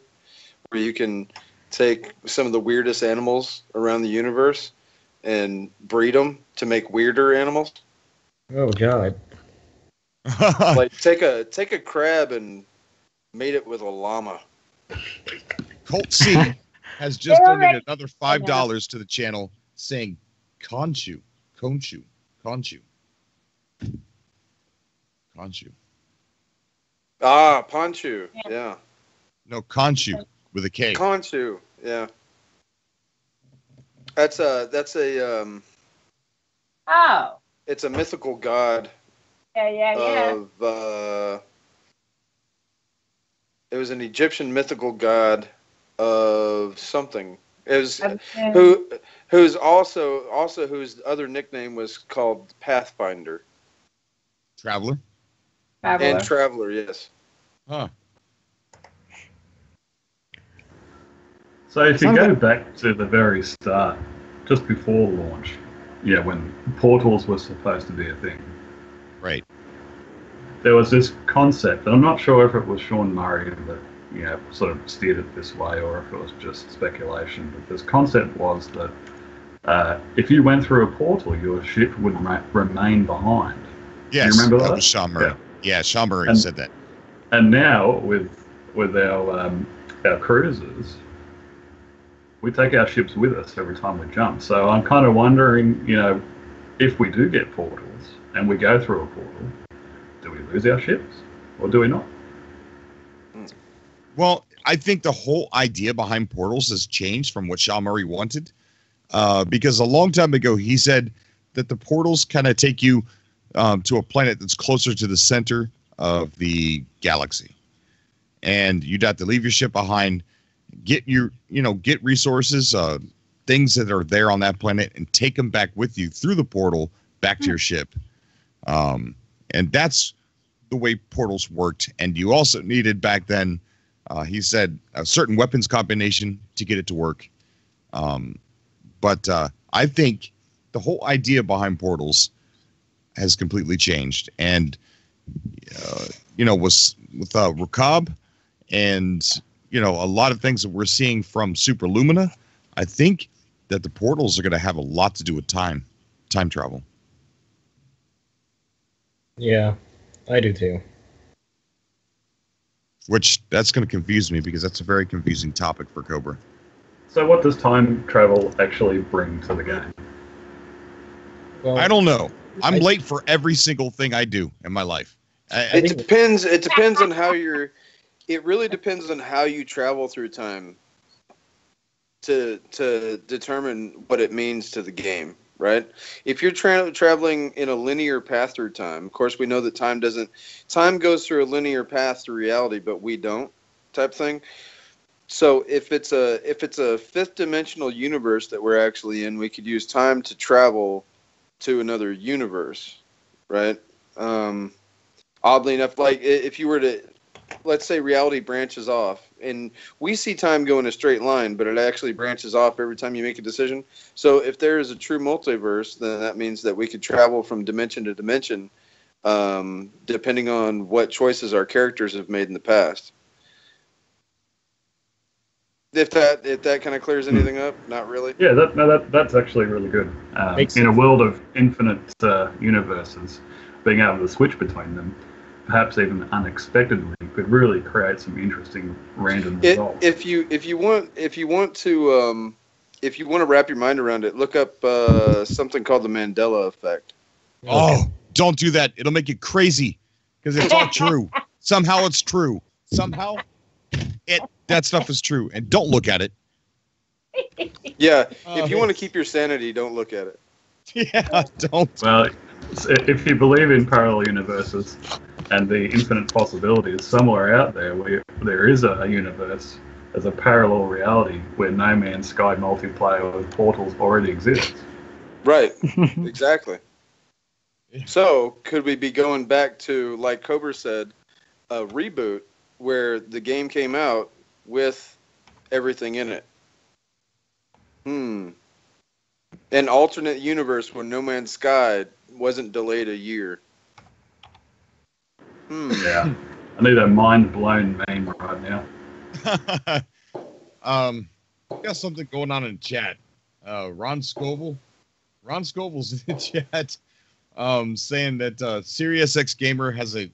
where you can take some of the weirdest animals around the universe and breed them to make weirder animals. Oh God! Like take a crab and mate it with a llama. Colt C has just donated another $5 to the channel, saying Conchu. Ah, Ponchu. Yeah. No, Conchu with a K. Conchu. Yeah. That's a Oh. It's a mythical god. Yeah. Of it was an Egyptian mythical god of something. It was whose also whose other nickname was called Pathfinder. Traveler. And Traveler, yes. Huh. So if you go back to the very start, just before launch, when portals were supposed to be a thing. Right. There was this concept, and I'm not sure if it was Sean Murray that sort of steered it this way or if it was just speculation, but this concept was that if you went through a portal, your ship would remain behind. Yes, you remember that was Sean Murray. Yeah, Sean Murray said that. And now with our cruisers, we take our ships with us every time we jump. So I'm kind of wondering, if we do get portals and we go through a portal, do we lose our ships or do we not? Well, I think the whole idea behind portals has changed from what Sean Murray wanted, because a long time ago he said that the portals kind of take you to a planet that's closer to the center of the galaxy, and you'd have to leave your ship behind, get resources, things that are there on that planet, and take them back with you through the portal back to your ship. And that's the way portals worked. And you also needed back then, he said, a certain weapons combination to get it to work. But I think the whole idea behind portals has completely changed. And, with Rakab and, a lot of things that we're seeing from Super Lumina, I think that the portals are going to have a lot to do with time travel. Yeah, I do too. which that's going to confuse me because that's a very confusing topic for Cobra. So what does time travel actually bring to the game? Well, I don't know. I'm late for every single thing I do in my life. It depends. It depends on how you're. It really depends on how you travel through time to determine what it means to the game, right? If you're traveling in a linear path through time, of course we know that time goes through a linear path to reality, but we don't, type thing. So if it's a fifth dimensional universe that we're actually in, we could use time to travel to another universe, right? Oddly enough, like if you were to, let's say reality branches off, and we see time go in a straight line, but it actually branches off every time you make a decision. So if there is a true multiverse, then that means that we could travel from dimension to dimension, depending on what choices our characters have made in the past. If that kind of clears anything up, not really. Yeah, that's actually really good. In a world of infinite universes, being able to switch between them, perhaps even unexpectedly, could really create some interesting random results. If you want to wrap your mind around it, look up something called the Mandela effect. Oh, don't do that. It'll make you crazy because it's all true. Somehow it's true. Somehow that stuff is true. And don't look at it. Yeah, if you want to keep your sanity, don't look at it. Yeah, don't. Well, if you believe in parallel universes and the infinite possibilities, somewhere out there where there is a universe as a parallel reality where No Man's Sky multiplayer with portals already exists. Right, exactly. So, could we be going back to, like Cobra said, a reboot where the game came out with everything in it? An alternate universe where No Man's Sky wasn't delayed a year. Yeah. I need a mind-blown meme right now. Got something going on in chat. Ron Scoville's in the chat saying that Sirius X Gamer has a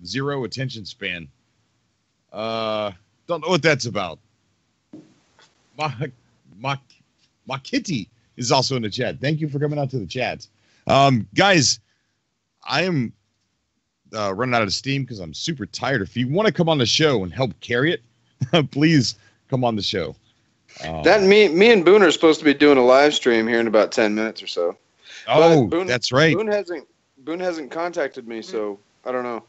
0 attention span. Don't know what that's about. My kitty is also in the chat. Thank you for coming out to the chat. Guys, I am running out of steam because I'm super tired. If you want to come on the show and help carry it, please come on the show. Me and Boone are supposed to be doing a live stream here in about 10 minutes or so. Oh, that's right. Boone hasn't contacted me, so I don't know.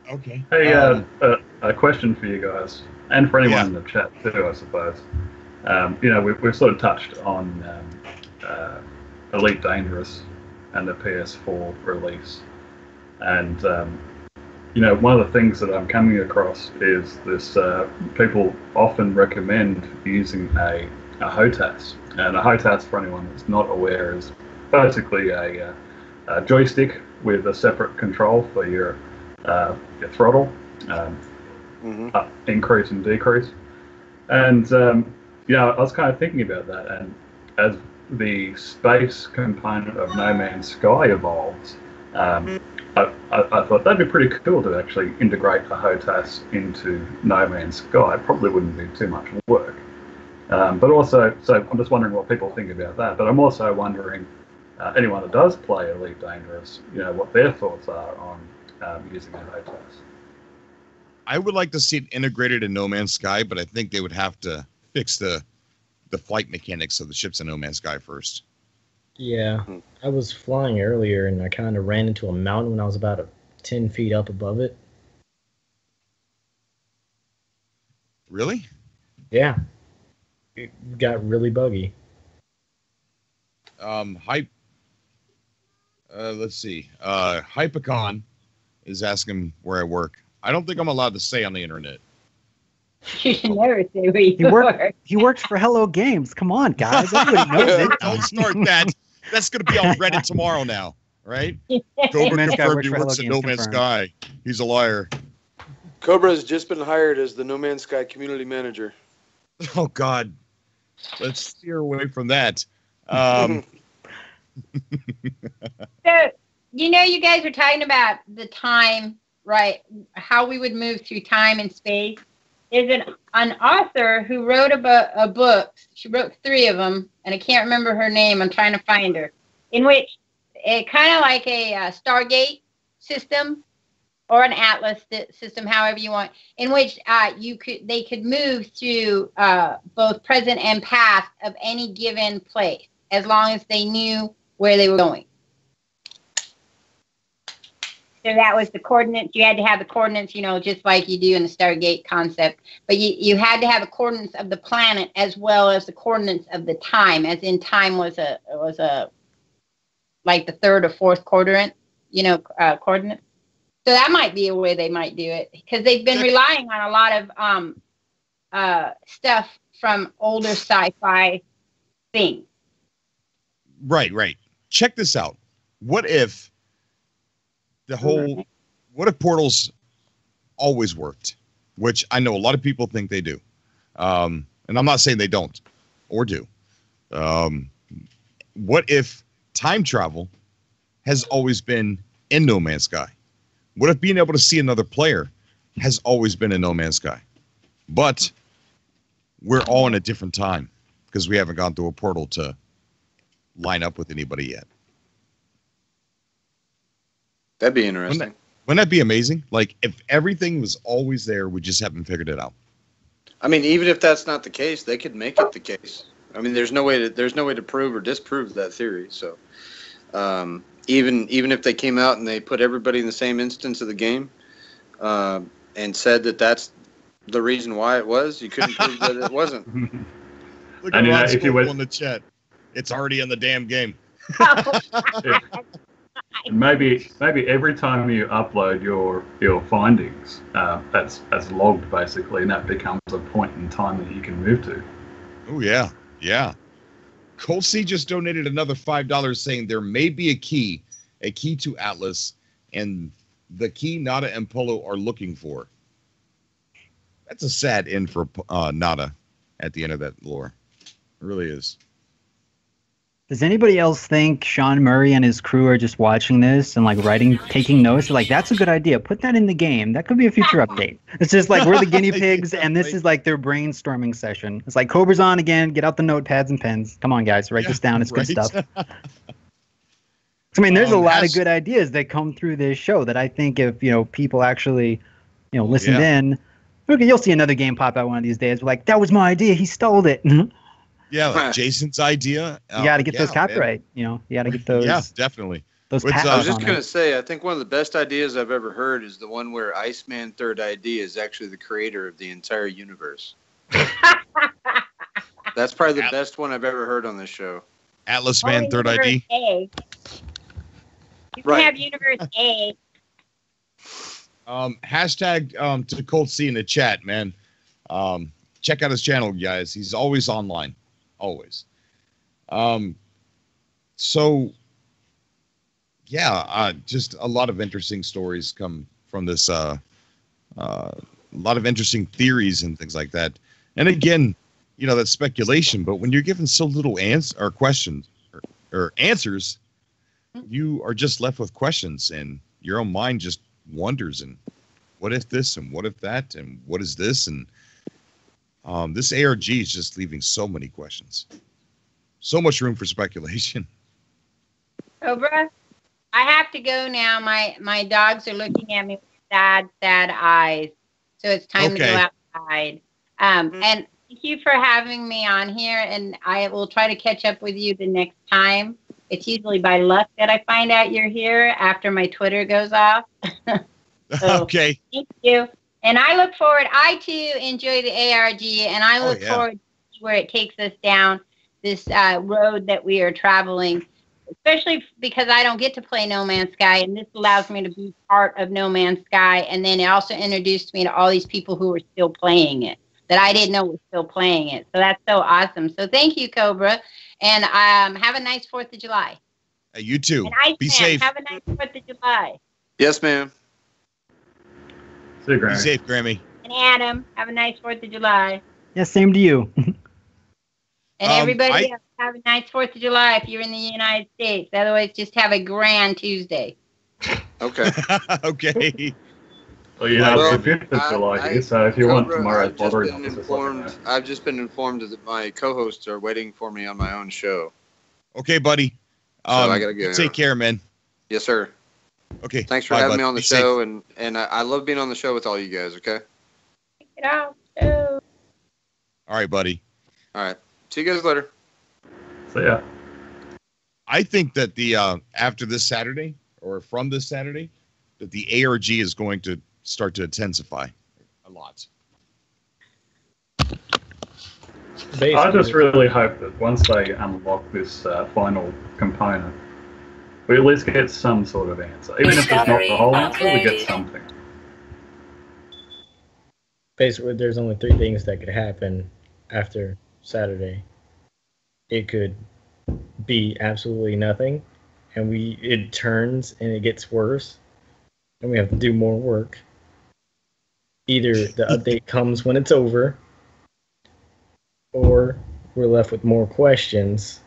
Okay. Hey, a question for you guys, and for anyone in the chat too, I suppose. We've sort of touched on Elite Dangerous and the PS4 release, and one of the things that I'm coming across is this: people often recommend using a HOTAS, and a HOTAS, for anyone that's not aware, is basically a joystick with a separate control for your throttle, increase and decrease. And I was kind of thinking about that, and as the space component of No Man's Sky evolves, I thought that'd be pretty cool to actually integrate a HOTAS into No Man's Sky. It probably wouldn't be too much work. But also, so I'm just wondering what people think about that. But I'm also wondering, anyone that does play Elite Dangerous, what their thoughts are on using a HOTAS. I would like to see it integrated in No Man's Sky, but I think they would have to fix the flight mechanics of the ships in No Man's Sky first. Yeah, I was flying earlier and I kind of ran into a mountain when I was about 10 feet up above it. Really? Yeah. It got really buggy. Let's see. Hypicon is asking where I work. I don't think I'm allowed to say on the internet. You should never say where you work. He works for Hello Games. Come on, guys. Everybody knows it. Don't start that. That's going to be on Reddit tomorrow now, right? Cobra Man's Guy confirmed works he for works at Hello No Games, Man's confirmed. Sky. He's a liar. Cobra has just been hired as the No Man's Sky community manager. Oh, God. Let's steer away from that. you guys were talking about the time, right? How we would move through time and space. There's an author who wrote a book. She wrote 3 of them, and I can't remember her name. I'm trying to find her. In which it kind of like a Stargate system or an Atlas system, however you want, in which they could move through both present and past of any given place as long as they knew where they were going. So that was the coordinates. You had to have the coordinates, just like you do in the Stargate concept. But you had to have the coordinates of the planet as well as the coordinates of the time, as in time was a like the 3rd or 4th quadrant, coordinates. So that might be a way they might do it, because they've been relying on a lot of stuff from older sci-fi things. Right. Check this out. What if portals always worked? Which I know a lot of people think they do. And I'm not saying they don't or do. What if time travel has always been in No Man's Sky? What if being able to see another player has always been in No Man's Sky? But we're all in a different time because we haven't gone through a portal to line up with anybody yet. That'd be interesting. Wouldn't that be amazing? Like, if everything was always there, we just haven't figured it out. I mean, even if that's not the case, they could make it the case. I mean, there's no way to prove or disprove that theory. So, even if they came out and they put everybody in the same instance of the game, and said that that's the reason why it was, you couldn't prove that it wasn't. Look at Ron Scoble in the chat. It's already in the damn game. Maybe every time you upload your findings, that's logged basically, and that becomes a point in time that you can move to. Oh yeah. Cold C just donated another $5 saying there may be a key to Atlas, and the key Nada and Polo are looking for. That's a sad end for Nada at the end of that lore. It really is. Does anybody else think Sean Murray and his crew are just watching this and like taking notes? They're like, that's a good idea. Put that in the game. That could be a future update. It's just like we're the guinea pigs, and this is like their brainstorming session. It's like Cobra's on again. Get out the notepads and pens. Come on, guys, write this down. It's good stuff. I mean, there's a lot of good ideas that come through this show that I think if people actually listened in, you'll see another game pop out one of these days. We're like, that was my idea. He stole it. Yeah, like Jason's idea. You got to get those copyright. You got to get those. Yeah, definitely. Those I was just going to say, I think one of the best ideas I've ever heard is the one where Iceman Third ID is actually the creator of the entire universe. That's probably the best one I've ever heard on this show. Atlas Man Third ID. A. You can have Universe A. Hashtag to Cold C in the chat, man. Check out his channel, guys. He's always online. Always. Just a lot of interesting stories come from this. A lot of interesting theories and things like that. And again, that's speculation. But when you're given so little questions or answers, you are just left with questions, and your own mind just wonders. And what if this? And what if that? And what is this? And this ARG is just leaving so many questions. So much room for speculation. Cobra, I have to go now. My dogs are looking at me with sad eyes. So it's time to go outside. And thank you for having me on here. And I will try to catch up with you the next time. It's usually by luck that I find out you're here after my Twitter goes off. Okay. Thank you. And I look forward. I too enjoy the ARG, and I look forward to where it takes us down this road that we are traveling. Especially because I don't get to play No Man's Sky, and this allows me to be part of No Man's Sky. And then it also introduced me to all these people who are still playing it that I didn't know were still playing it. So that's so awesome. So thank you, Cobra, and have a nice 4th of July. You too. And be safe. Have a nice 4th of July. Yes, ma'am. See you, Grammy. Be safe, Grammy. And Adam, have a nice 4th of July. Yeah, same to you. And everybody else. Have a nice 4th of July if you're in the United States. Otherwise, just have a grand Tuesday. Okay. Okay. Well, you know, it's the 5th of July here, so if you want tomorrow's lottery numbers, just let me know. I've just been informed that my co-hosts are waiting for me on my own show. Okay, buddy. I gotta go. Take care, man. Yes, sir. Okay. Thanks for bye, having bud. me on the Be show, safe. and I love being on the show with all you guys. Okay. Get out. Oh. All right, buddy. All right. See you guys later. So yeah, I think that the after this Saturday or from this Saturday, that the ARG is going to start to intensify a lot. I just really hope that once they unlock this final component, we at least get some sort of answer. Even if it's not the whole answer, we get something. Basically, there's only 3 things that could happen after Saturday. It could be absolutely nothing, and it turns and it gets worse, and we have to do more work. Either the update comes when it's over, or we're left with more questions.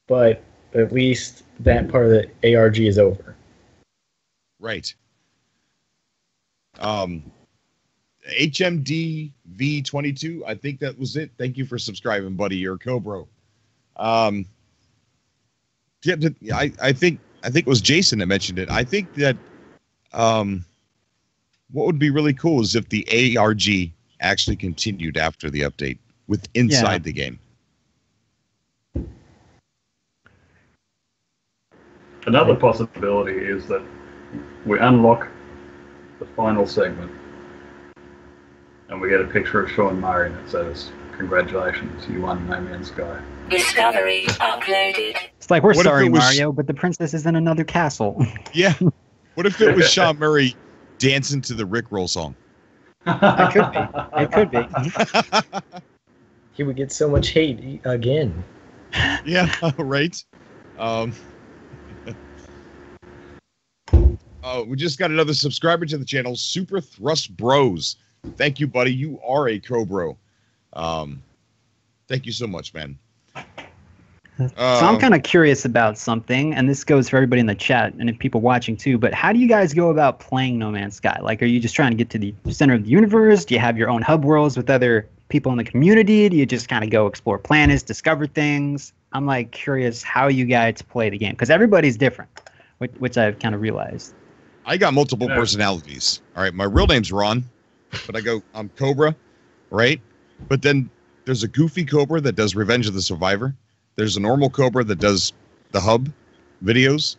But at least that part of the ARG is over. Right. HMD V22, I think that was it. Thank you for subscribing, buddy. You're a co-bro. I think it was Jason that mentioned it. I think that what would be really cool is if the ARG actually continued after the update with inside the game. Another possibility is that we unlock the final segment and we get a picture of Sean Murray and it says, "Congratulations, you won No Man's Sky." Discovery uploaded. It's like, we're What if sorry, it was- Mario, but the princess is in another castle. Yeah. What if it was Sean Murray dancing to the Rickroll song? That could be. It could be. He would get so much hate again. Yeah, right. We just got another subscriber to the channel, Super Thrust Bros. Thank you, buddy. You are a co-bro. Thank you so much, man. So I'm kind of curious about something, and this goes for everybody in the chat and if people watching too, but how do you guys go about playing No Man's Sky? Like, are you just trying to get to the center of the universe? Do you have your own hub worlds with other people in the community? Do you just kind of go explore planets, discover things? I'm like curious how you guys play the game, because everybody's different, which I've kind of realized. I got multiple personalities. All right, my real name's Ron, but I'm Cobra, right? But then there's a goofy Cobra that does Revenge of the Survivor. There's a normal Cobra that does the hub videos.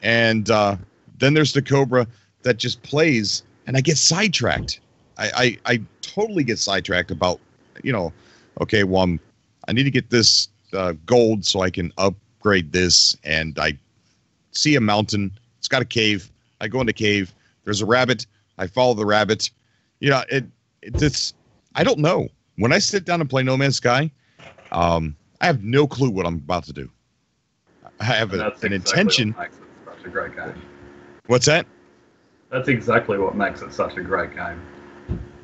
And then there's the Cobra that just plays, and I get sidetracked. I totally get sidetracked about, okay, well, I need to get this gold so I can upgrade this. And I see a mountain. It's got a cave. I go in the cave. There's a rabbit. I follow the rabbit. It's I don't know. When I sit down and play No Man's Sky, I have no clue what I'm about to do. I have an intention. What makes it such a great game. What's that? That's exactly what makes it such a great game.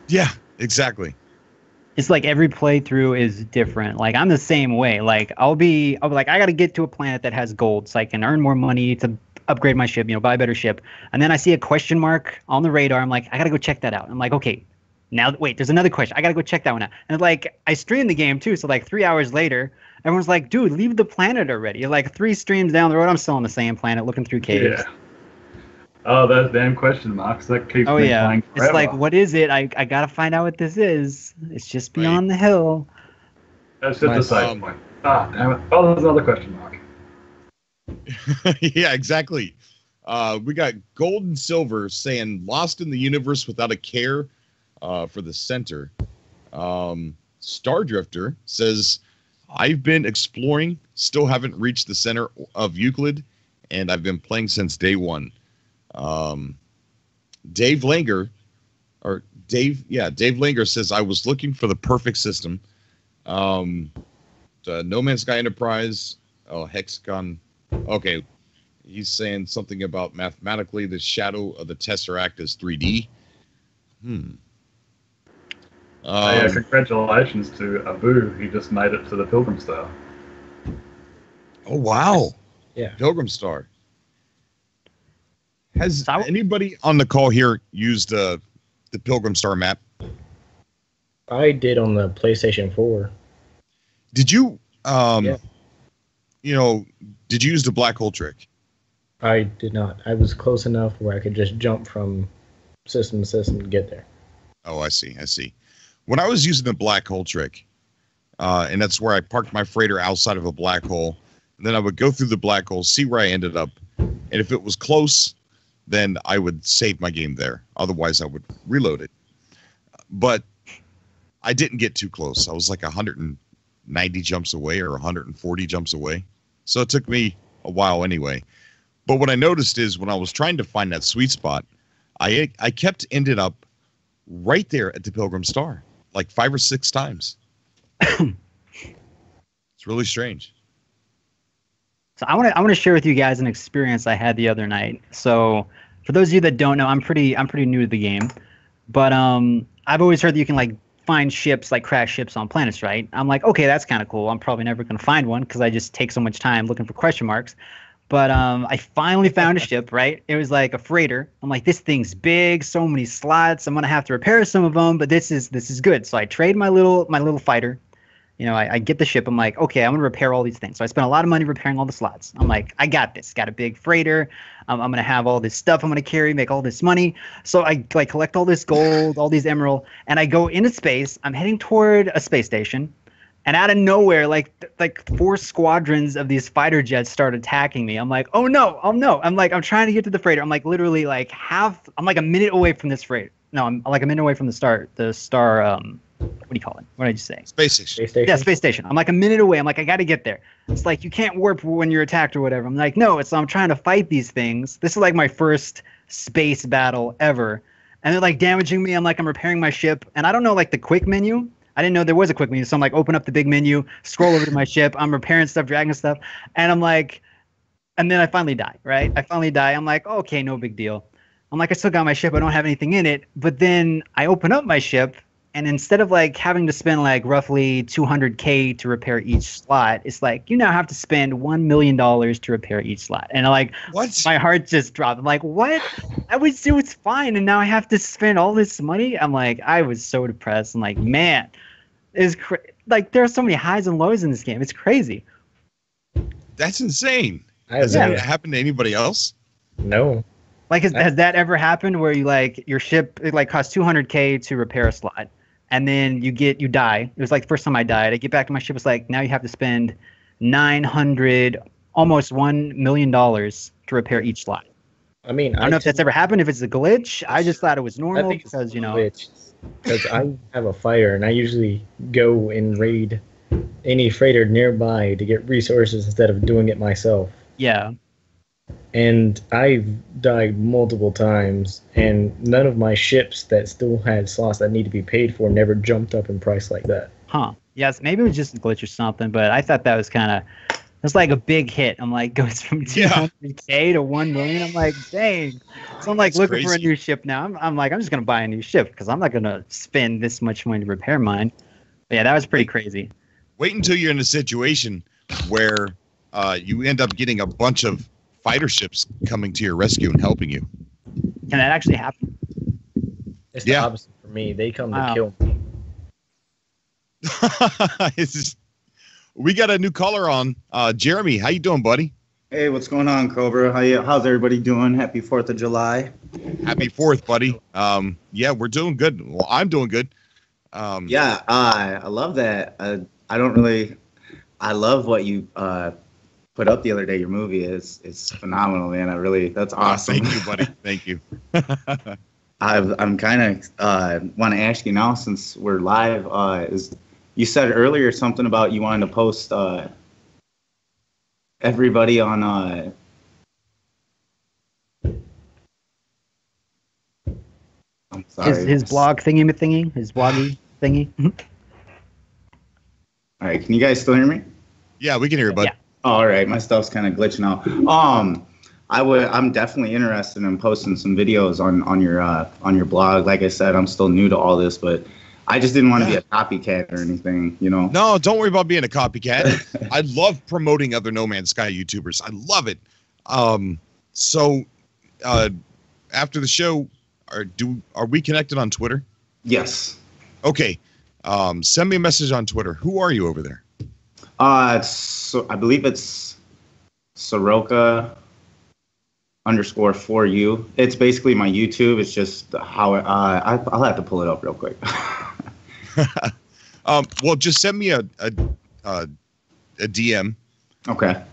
Yeah, exactly. It's like every playthrough is different. Like, I'm the same way. Like, I'll be like, I got to get to a planet that has gold so I can earn more money to upgrade my ship, buy a better ship. And then I see a question mark on the radar. I'm like, I got to go check that out. I'm like, okay, now wait, there's another question. I got to go check that one out. And like, I stream the game too. So like 3 hours later, everyone's like, dude, leave the planet already. Like 3 streams down the road, I'm still on the same planet looking through caves. Yeah. Oh, those damn question marks. That keeps me playing forever. It's like, what is it? I got to find out what this is. It's just beyond the hill. That's just a save point. Ah, damn it. Oh, there's another question mark. Yeah, exactly. We got Gold and Silver saying lost in the universe without a care for the center. Star Drifter says, I've been exploring, still haven't reached the center of Euclid, and I've been playing since day one. Dave Langer says, I was looking for the perfect system. The No Man's Sky Enterprise, Hexagon. Okay, he's saying something about mathematically the shadow of the Tesseract is 3D. Congratulations to Abu. He just made it to the Pilgrim Star. Oh, wow. Yeah. Pilgrim Star. Has anybody on the call here used the Pilgrim Star map? I did on the PlayStation 4. Did you, Yeah. did you use the black hole trick? I did not. I was close enough where I could just jump from system to system to get there. Oh, I see. When I was using the black hole trick, and that's where I parked my freighter outside of a black hole, and then I would go through the black hole, see where I ended up, and if it was close, then I would save my game there. Otherwise, I would reload it. But I didn't get too close. I was like 190 jumps away or 140 jumps away. So it took me a while anyway. But what I noticed is when I was trying to find that sweet spot, I ended up right there at the Pilgrim Star, like 5 or 6 times. It's really strange. So I want to share with you guys an experience I had the other night. So for those of you that don't know, I'm pretty new to the game, but I've always heard that you can like find ships, like crash ships on planets, right? I'm like, okay, that's kind of cool. I'm probably never going to find one because I just take so much time looking for question marks. But I finally found a ship, right? It was like a freighter. I'm like, this thing's big, so many slots. I'm gonna have to repair some of them, but this is good. So I trade my little fighter. I get the ship. I'm like, okay, I'm gonna repair all these things. So I spent a lot of money repairing all the slots. I'm like, I got this. Got a big freighter. I'm gonna have all this stuff I'm gonna carry, make all this money. So I like collect all this gold, all these emerald, and I go into space. I'm heading toward a space station. And out of nowhere, like 4 squadrons of these fighter jets start attacking me. I'm like, oh no. I'm like, I'm trying to get to the freighter. I'm like literally like I'm like a minute away from this freighter. No, I'm like a minute away from the star, what do you call it? What did I just say? Space station. Yeah, space station. I'm like a minute away. I'm like, I got to get there. It's like, you can't warp when you're attacked or whatever. I'm like, no, I'm trying to fight these things. This is like my first space battle ever. And they're like damaging me. I'm like, I'm repairing my ship. And I don't know like the quick menu. I didn't know there was a quick menu. So I'm like, open up the big menu, scroll over to my ship. I'm repairing stuff, dragging stuff. And I'm like, and then I finally die, right? I'm like, okay, no big deal. I'm like, I still got my ship. I don't have anything in it. But then I open up my ship. And instead of like having to spend like roughly $200K to repair each slot, it's like you now have to spend $1 million to repair each slot. And like, what? My heart just dropped. I'm like, what? It was fine, and now I have to spend all this money. I'm like, I was so depressed. I'm like, man, like there are so many highs and lows in this game. It's crazy. That's insane. Has that happened to anybody else? No. Like, has that ever happened where you like your ship it like costs $200K to repair a slot? And then you die. It was like the first time I died. I get back to my ship. It's like now you have to spend $900, almost $1 million to repair each slot. I mean, I don't know if that's ever happened. If it's a glitch, I just thought it was normal because glitch. Because I have a fighter and I usually go and raid any freighter nearby to get resources instead of doing it myself. Yeah. And I've died multiple times, and none of my ships that still had slots that need to be paid for never jumped up in price like that. Huh. Yes, maybe it was just a glitch or something, but I thought that was that's like a big hit. I'm like, goes from 200K to 1 million. I'm like, dang. So I'm like looking for a new ship now. I'm like, I'm just going to buy a new ship because I'm not going to spend this much money to repair mine. But yeah, that was pretty crazy. Wait until you're in a situation where you end up getting a bunch of fighter ships coming to your rescue and helping you. Can that actually happen? It's the opposite for me. They come to kill me. We got a new caller on. Jeremy, how you doing, buddy? Hey, what's going on, Cobra? How's everybody doing? Happy 4th of July. Happy 4th, buddy. Yeah, we're doing good. Well, I'm doing good. I love that. I love what you put up the other day. Your movie is phenomenal, man. That's awesome. Thank you, buddy. Thank you. I'm kind of want to ask you now, since we're live. You said earlier something about you wanted to post everybody on. I'm sorry. His blog thingy, his bloggy thingy. All right, can you guys still hear me? Yeah, we can hear you, bud. Yeah. All right, my stuff's kind of glitching out. I'm definitely interested in posting some videos on your blog. Like I said, I'm still new to all this, but I just didn't want to be a copycat or anything, you know. No, don't worry about being a copycat. I love promoting other No Man's Sky YouTubers. I love it. So after the show, are we connected on Twitter? Yes. Okay. Send me a message on Twitter. Who are you over there? So I believe it's Soroka _4U. It's basically my YouTube. It's just how I'll have to pull it up real quick. Well, just send me a DM. Okay.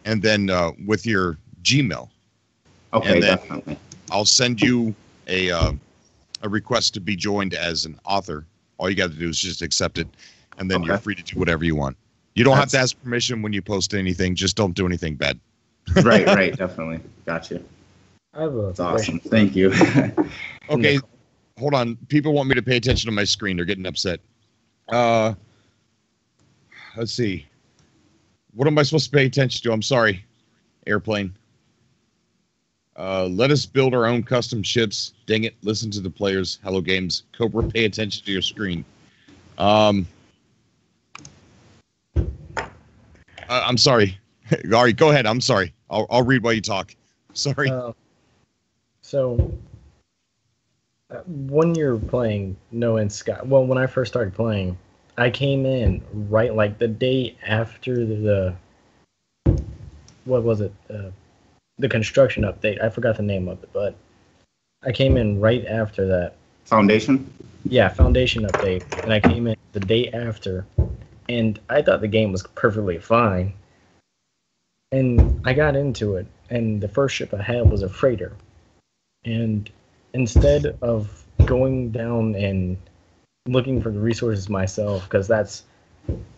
And then with your Gmail. Okay, definitely. I'll send you a request to be joined as an author. All you got to do is just accept it, and then you're free to do whatever you want. You don't have to ask permission when you post anything. Just don't do anything bad. right, definitely. Gotcha. That's awesome. Thank you. Okay, hold on. People want me to pay attention to my screen. They're getting upset. Let's see. What am I supposed to pay attention to? I'm sorry, airplane. Let us build our own custom ships. Dang it. Listen to the players. Hello Games. Cobra, pay attention to your screen. I'm sorry. Ari, go ahead. I'm sorry. I'll read while you talk. Sorry. When you're playing No Man's Sky, well, when I first started playing, I came in right like the day after the what was it? The construction update. I forgot the name of it, but I came in right after that. Foundation? Yeah, Foundation update. And I came in the day after, and I thought the game was perfectly fine. And I got into it, and the first ship I had was a freighter. And instead of going down and looking for the resources myself, because that's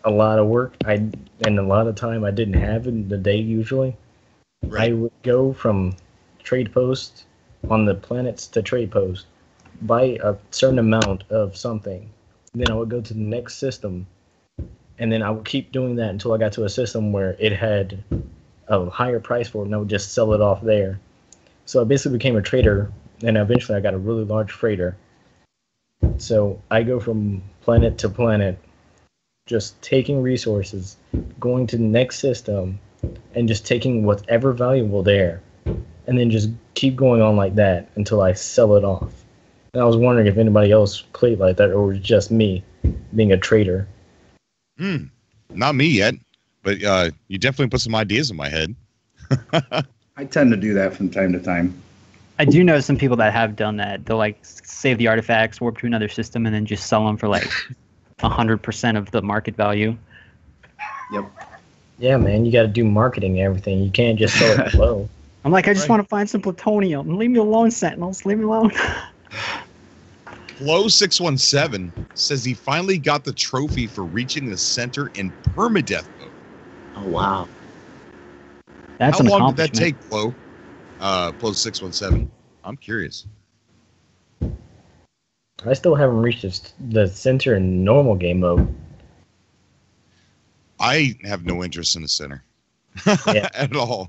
a lot of work, and a lot of time I didn't have in the day usually, I would go from trade post on the planets to trade post, buy a certain amount of something, then I would go to the next system, and then I would keep doing that until I got to a system where it had a higher price for it, and I would just sell it off there. So I basically became a trader, and eventually I got a really large freighter. So I go from planet to planet, just taking resources, going to the next system, and just taking whatever valuable there, and then just keep going on like that until I sell it off. And I was wondering if anybody else played like that, or was it just me being a trader. Not me yet, but you definitely put some ideas in my head. I tend to do that from time to time. I do know some people that have done that. They'll like save the artifacts, warp to another system, and then just sell them for like 100% of the market value. Yep. Yeah, man, you got to do marketing and everything. You can't just sell it low. I'm like, I just want to find some plutonium. Leave me alone, Sentinels. Leave me alone. Glow617 says he finally got the trophy for reaching the center in permadeath mode. Oh, wow. That's How an long did that accomplishment. take, Glow? Glow617. I'm curious. I still haven't reached the center in normal game mode. I have no interest in the center at all.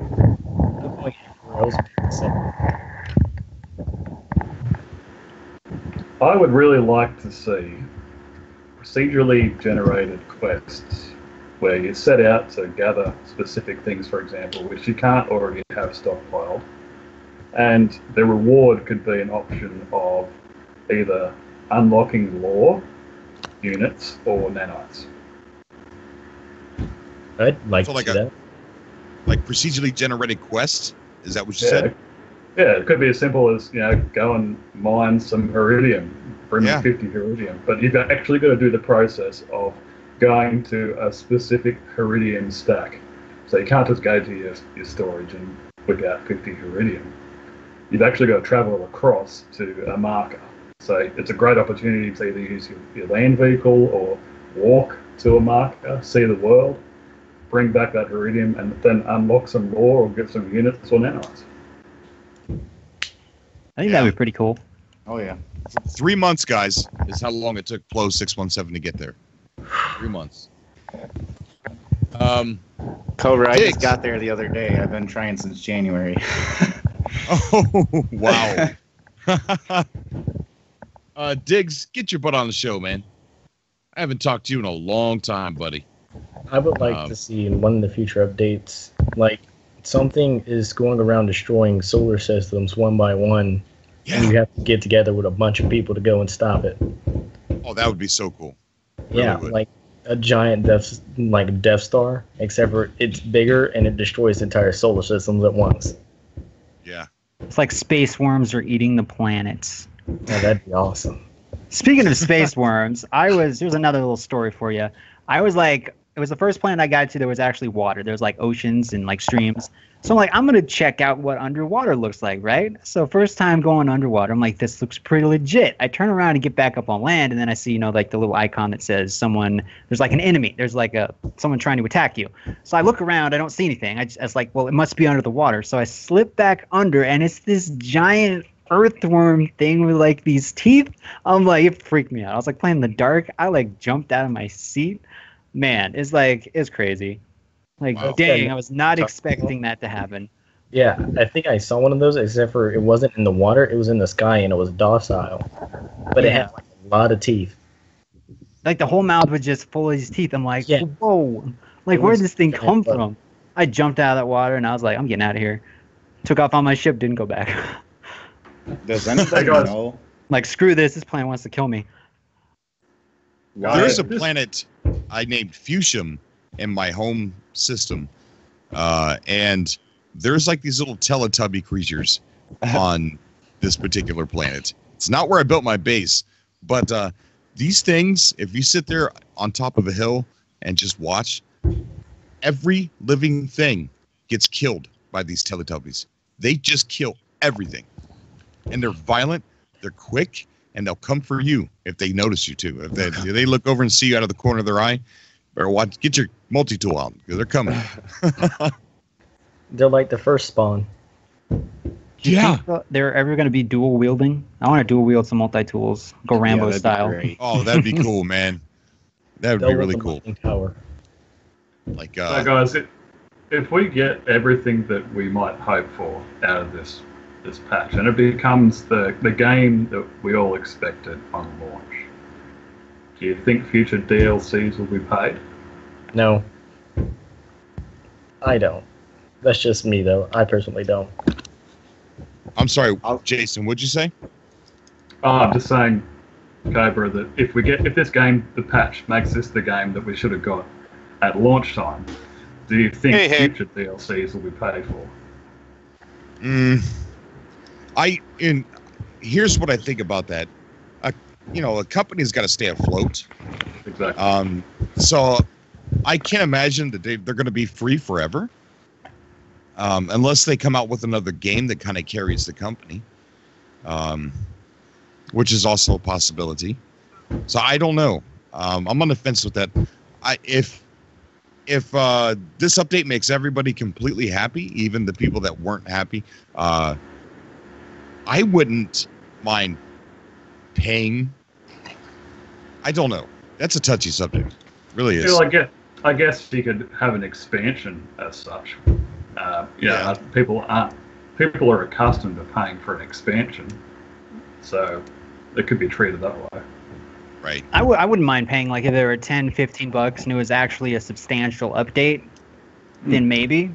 I would really like to see procedurally generated quests where you set out to gather specific things, for example, which you can't already have stockpiled. And the reward could be an option of either unlocking lore units or nanites. I'd like So to like see a- that. Like procedurally generated quests? Is that what you said? Yeah, it could be as simple as, go and mine some iridium, bring Yeah. me 50 iridium. But you've actually got to do the process of going to a specific iridium stack. So you can't just go to your storage and pick out 50 iridium. You've actually got to travel across to a marker. So it's a great opportunity to either use your land vehicle or walk to a marker, see the world, bring back that iridium, and then unlock some lore or get some units or nanites. I think that'd be pretty cool. Oh, yeah. 3 months, guys, is how long it took Glow617 to get there. 3 months. Cobra, I Diggs. just got there the other day. I've been trying since January. Oh, wow. Diggs, get your butt on the show, man. I haven't talked to you in a long time, buddy. I would like to see in one of the future updates, like something is going around destroying solar systems one by one, and you have to get together with a bunch of people to go and stop it. Oh, that would be so cool. Really Yeah, would. like a giant Death Star, except for it's bigger and it destroys entire solar systems at once. Yeah. It's like space worms are eating the planets. Yeah, that'd be awesome. Speaking of space worms, here's another little story for you. I was like, it was the first planet I got to. There was actually water. There's like oceans and like streams. So I'm like, I'm gonna check out what underwater looks like, right? So first time going underwater, I'm like, this looks pretty legit. I turn around and get back up on land, and then I see, like the little icon that says there's like an enemy. There's like someone trying to attack you. So I look around, I don't see anything. I was like, well, it must be under the water. So I slip back under, and it's this giant earthworm thing with like these teeth. I'm like, it freaked me out. I was like playing in the dark. I like jumped out of my seat. Man, it's crazy. Like, Wow. dang, I was not expecting that to happen. Yeah, I think I saw one of those, except for it wasn't in the water, it was in the sky, and it was docile. But it had like a lot of teeth. Like the whole mouth was just full of these teeth. I'm like, Yeah. whoa. Like, where did this thing come from? I jumped out of that water, and I was like, I'm getting out of here. Took off on my ship, didn't go back. Does anybody guys. know? Like, screw this planet wants to kill me. There's a planet I named Fusium in my home system. And there's like these little Teletubby creatures on this particular planet. It's not where I built my base, but these things, if you sit there on top of a hill and just watch, every living thing gets killed by these Teletubbies. They just kill everything. And they're violent, they're quick, and they'll come for you if they notice you too. If they look over and see you out of the corner of their eye, better watch. Get your multi-tool out because they're coming. They're like the first spawn. Do you think they're ever going to be dual wielding? I want to dual wield some multi-tools. Go Rambo that'd be style. great. Oh, that'd be cool, man. That would be really cool. Tower. Like, So guys, if we get everything that we might hope for out of this patch, and it becomes the game that we all expected on launch, do you think future DLCs will be paid? No. I don't. That's just me, though. I personally don't. I'm sorry, Jason. What'd you say? Oh, I'm just saying, Cobra, that if this game, the patch makes this the game that we should have got at launch time, do you think future DLCs will be paid for? Here's what I think about that. A company's got to stay afloat. Exactly. So I can't imagine that they're going to be free forever, unless they come out with another game that kind of carries the company, which is also a possibility. So I don't know. I'm on the fence with that. If this update makes everybody completely happy, even the people that weren't happy, I wouldn't mind paying. I don't know. That's a touchy subject. Really is. I guess you could have an expansion as such. People are accustomed to paying for an expansion, so it could be treated that way. Right. I wouldn't mind paying, like, if there were $10, $15 and it was actually a substantial update, then maybe.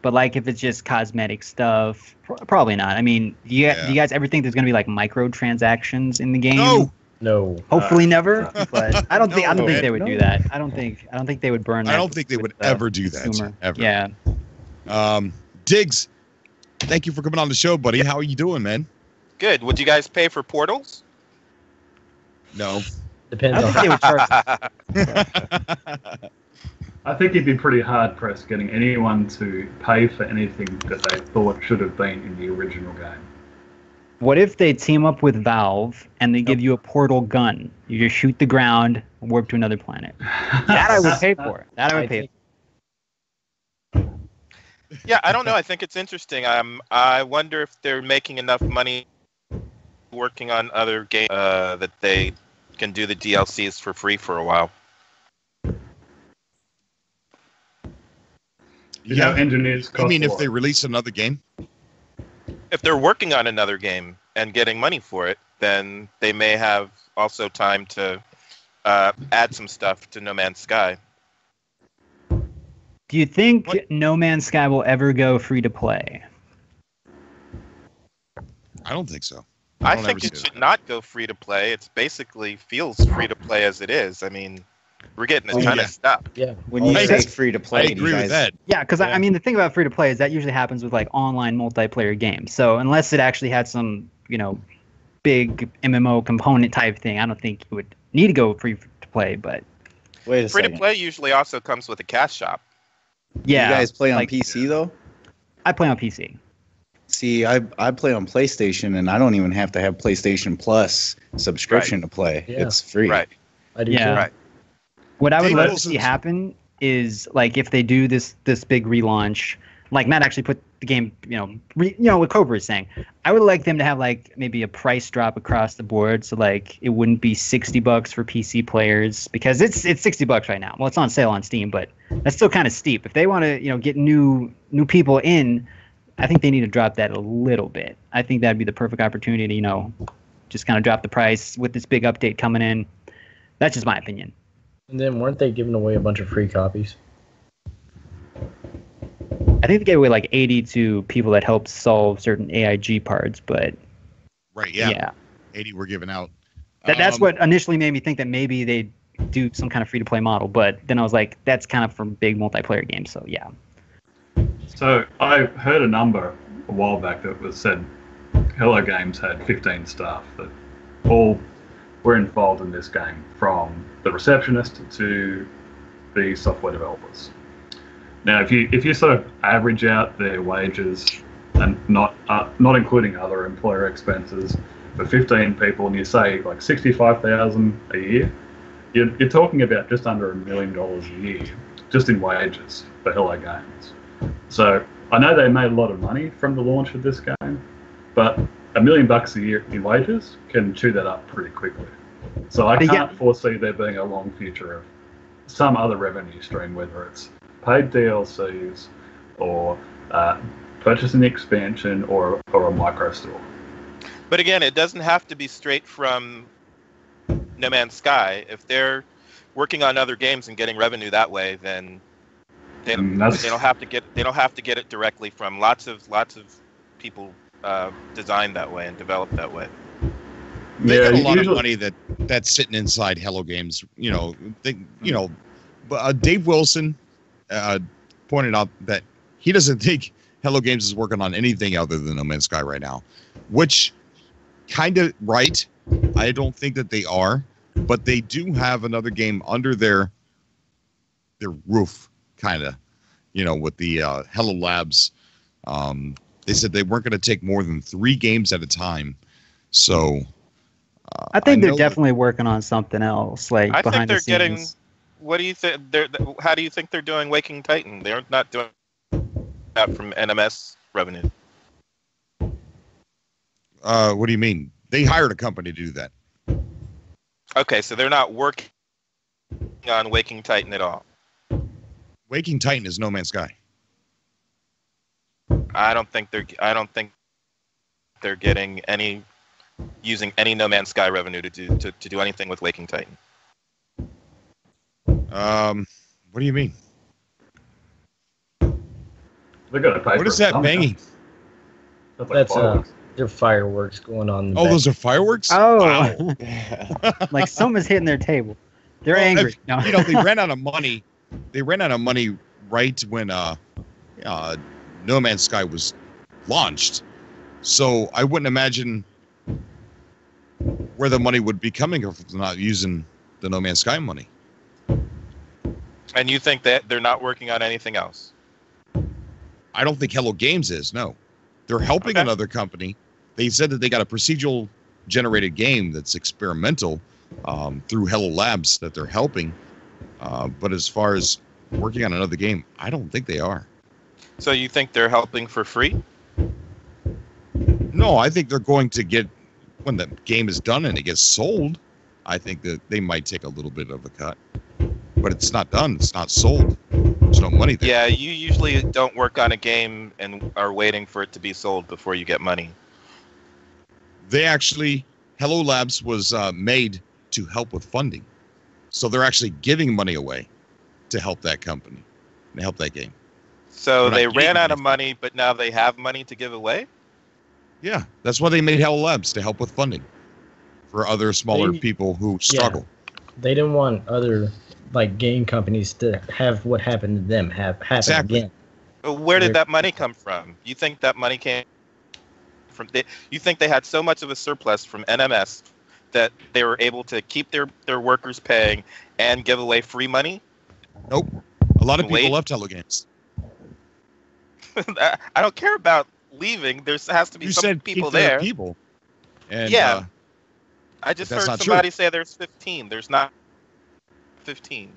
But, like, if it's just cosmetic stuff, probably not. I mean, do you guys ever think there's going to be, like, microtransactions in the game? No. Hopefully never, but I don't think they would do that. I don't think they would burn that. I don't think they would ever do that. Ever. Yeah. Diggs, thank you for coming on the show, buddy. How are you doing, man? Good. Would you guys pay for portals? No. Depends I on think they would charge. I think it'd be pretty hard pressed getting anyone to pay for anything that they thought should have been in the original game. What if they team up with Valve and they give you a portal gun? You just shoot the ground, warp to another planet. That I would pay for. Yeah, I don't know. I think it's interesting. I wonder if they're making enough money working on other games that they can do the DLCs for free for a while. Engineers cost I mean, a if lot. they release another game? If they're working on another game and getting money for it, then they may have also time to add some stuff to No Man's Sky. Do you think No Man's Sky will ever go free to play? I don't think so. I think it should not go free to play. It's basically feels free to play as it is. I mean, we're getting a ton of stuff. Yeah. When you say free to play, I agree with that. Yeah, because I mean, the thing about free to play is that usually happens with like online multiplayer games. So unless it actually had some, big MMO component type thing, I don't think it would need to go free to play. But Wait a free second. to play usually also comes with a cash shop. yeah, You guys play on like, PC though? I play on PC. See, I play on PlayStation, and I don't even have to have PlayStation Plus subscription to play. Yeah. It's free. Right. I do Yeah. too. Right. What I would Dave love to Wilson's- see happen is like if they do this big relaunch, like Matt actually put the game, what Cobra is saying. I would like them to have like maybe a price drop across the board, so like it wouldn't be $60 for PC players because it's $60 right now. Well, it's on sale on Steam, but that's still kind of steep. If they want to get new people in, I think they need to drop that a little bit. I think that'd be the perfect opportunity to, just kind of drop the price with this big update coming in. That's just my opinion. And then weren't they giving away a bunch of free copies? I think they gave away like 80 to people that helped solve certain AIG parts, but Right, yeah. yeah. 80 were given out. That's what initially made me think that maybe they'd do some kind of free-to-play model, but then I was like, that's kind of from big multiplayer games, so yeah. So I heard a number a while back that was said Hello Games had 15 staff that all were involved in this game, from the receptionist to the software developers. Now, if you sort of average out their wages and not including other employer expenses for 15 people, and you say like $65,000 a year, you're talking about just under $1 million a year just in wages for Hello Games. So I know they made a lot of money from the launch of this game, but $1 million a year in wages can chew that up pretty quickly. So I can't foresee there being a long future of some other revenue stream, whether it's paid DLCs or purchasing expansion or a micro store. But again, it doesn't have to be straight from No Man's Sky. If they're working on other games and getting revenue that way, then they don't have to get it directly from lots of people designed that way and developed that way. They got a lot of money that's sitting inside Hello Games. But Dave Wilson pointed out that he doesn't think Hello Games is working on anything other than No Man's Sky right now, which kind of right. I don't think that they are, but they do have another game under their roof, kind of, with the Hello Labs. They said they weren't going to take more than 3 games at a time. So I think they're definitely working on something else, like I behind think they're the getting. scenes. What do you think? How do you think they're doing Waking Titan? They're not doing that from NMS revenue. What do you mean? They hired a company to do that. Okay, so they're not working on Waking Titan at all. Waking Titan is No Man's Sky. I don't think they're getting using any No Man's Sky revenue to do anything with Waking Titan. What do you mean? They're going to pay. What is that banging? That's their fireworks going on. Oh, those are fireworks? Oh, Wow. like someone's hitting their table. They're angry. No. They ran out of money. They ran out of money right when No Man's Sky was launched. So I wouldn't imagine where the money would be coming from if they're not using the No Man's Sky money. And you think that they're not working on anything else? I don't think Hello Games is, no. They're helping another company. They said that they got a procedural generated game that's experimental through Hello Labs that they're helping. But as far as working on another game, I don't think they are. So you think they're helping for free? No, I think they're going to get, when the game is done and it gets sold, I think that they might take a little bit of a cut. But it's not done. It's not sold. There's no money there. Yeah, you usually don't work on a game and are waiting for it to be sold before you get money. They actually, Hello Labs was made to help with funding. So they're actually giving money away to help that company, to help that game. So They're they not ran giving out of anything. money, but now they have money to give away? Yeah, that's why they made Hello Labs, to help with funding for other smaller They- people who struggle. They didn't want other like game companies to have what happened to them happen Exactly. again. But where They're- did that money come from? You think that money came from? You think they had so much of a surplus from NMS that they were able to keep their workers paying and give away free money? Nope. A lot of people Wait. left Hello Games. I don't care about leaving. There has to be You some said people keep their there. people. And, Yeah. I just that's heard not true. somebody say there's 15. There's not 15.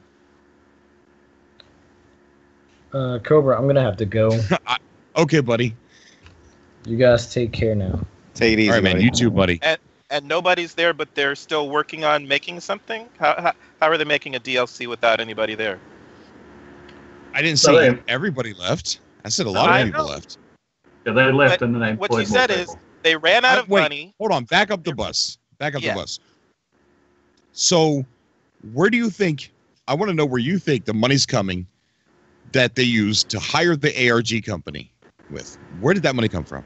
Cobra, I'm gonna have to go. okay, buddy. You guys take care now. Take it easy, All right, man. buddy. You too, buddy. And nobody's there, but they're still working on making something? How are they making a DLC without anybody there? I didn't So say they- everybody left. I said a lot I of people know. left. Yeah, they left But and then they What employed you more said is people. they ran out of Wait, money. hold on. Back up the bus. Back up Yeah. the bus. So, where do you think? I want to know where you think the money's coming that they used to hire the ARG company with. Where did that money come from?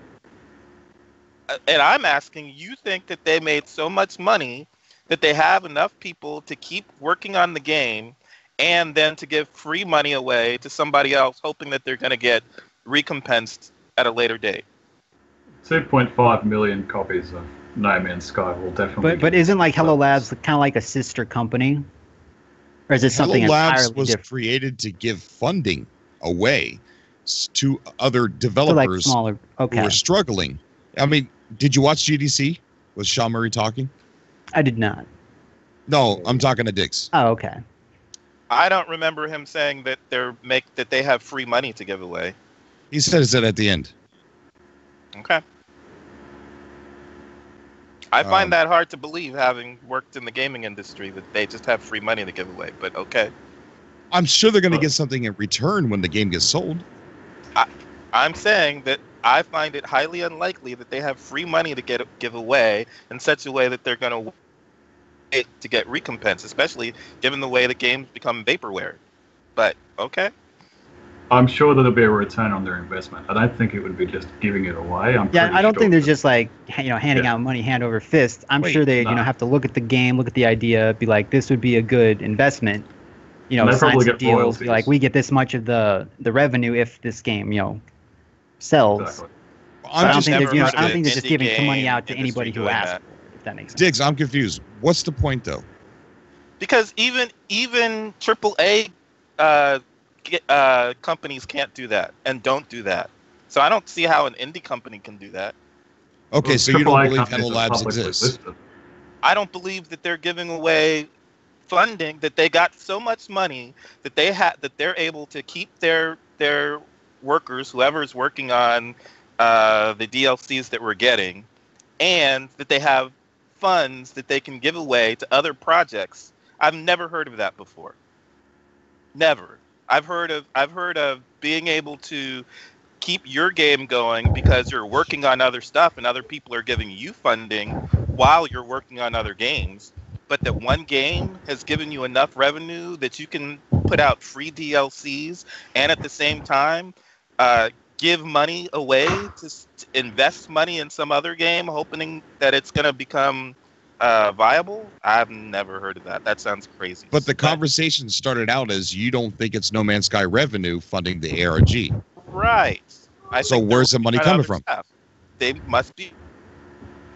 And I'm asking, you think that they made so much money that they have enough people to keep working on the game and then to give free money away to somebody else, hoping that they're going to get recompensed at a later date? 2.5 million copies of No Man's Sky will definitely. But isn't like Hello Labs kind of like a sister company, or is it something Hello Labs entirely was different? created to give funding away to other To like developers smaller. who Okay, were struggling. I mean, did you watch GDC? Was Sean Murray talking? I did not. No, I'm talking to Dix. Oh, okay. I don't remember him saying that they have free money to give away. He says that at the end. Okay. I find Um, that hard to believe, having worked in the gaming industry, that they just have free money to give away. But okay. I'm sure they're going to get something in return when the game gets sold. I'm saying that I find it highly unlikely that they have free money to give away in such a way that they're going to wait to get recompense, especially given the way the games become vaporware. But okay. I'm sure that there'll be a return on their investment. I don't think it would be just giving it away. Yeah, I don't think they're they're just like handing Yeah. out money hand over fist. I'm Wait, sure they no. have to look at the game, look at the idea, be like, this would be a good investment. And they Sign probably some get deals. Be royalties. like, we get this much of the revenue if this game sells. Exactly. I don't I'm just think never they're heard I don't of think they're the just giving indie some money game out to industry anybody who doing asks. that. If that makes sense. Diggs, I'm confused. What's the point, though? Because even AAA companies can't do that and don't do that. So I don't see how an indie company can do that. Okay, Well, so you don't AAA believe companies Hello are Labs publicly exists. listed. I don't believe that they're giving away funding, that they got so much money that they're able to keep their workers, whoever's working on the DLCs that we're getting, and that they have funds that they can give away to other projects. I've never heard of that before. Never. I've heard of being able to keep your game going because you're working on other stuff and other people are giving you funding while you're working on other games, but that one game has given you enough revenue that you can put out free DLCs and at the same time give money away to invest money in some other game, hoping that it's going to become viable. I've never heard of that. That sounds crazy. But the conversation started out as you don't think it's No Man's Sky revenue funding the ARG. Right. So think they're where's the money working on coming other from? stuff. They must be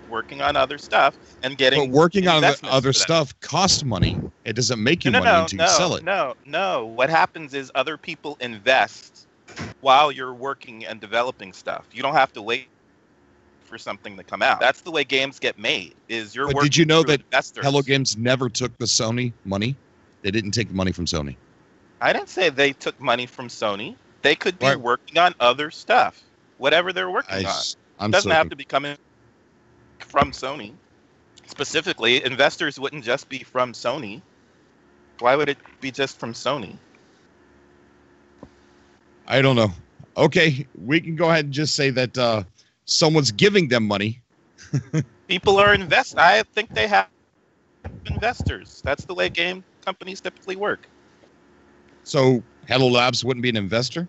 working on other stuff and getting. But working on investments other for that. stuff costs money. It doesn't make you No, money no, until you sell it. No. What happens is other people invest while you're working and developing stuff. You don't have to wait for something to come out. That's the way games get made. Is you're But working did you know through that investors. Hello Games never took the Sony money? They didn't take the money from Sony. I didn't say they took money from Sony. They could be Right. working on other stuff, whatever they're working on. I'm Doesn't so have to be coming from Sony. Specifically, investors wouldn't just be from Sony. Why would it be just from Sony? I don't know. Okay, we can go ahead and just say that someone's giving them money. People are I think they have investors. That's the way companies typically work. So Hello Labs wouldn't be an investor?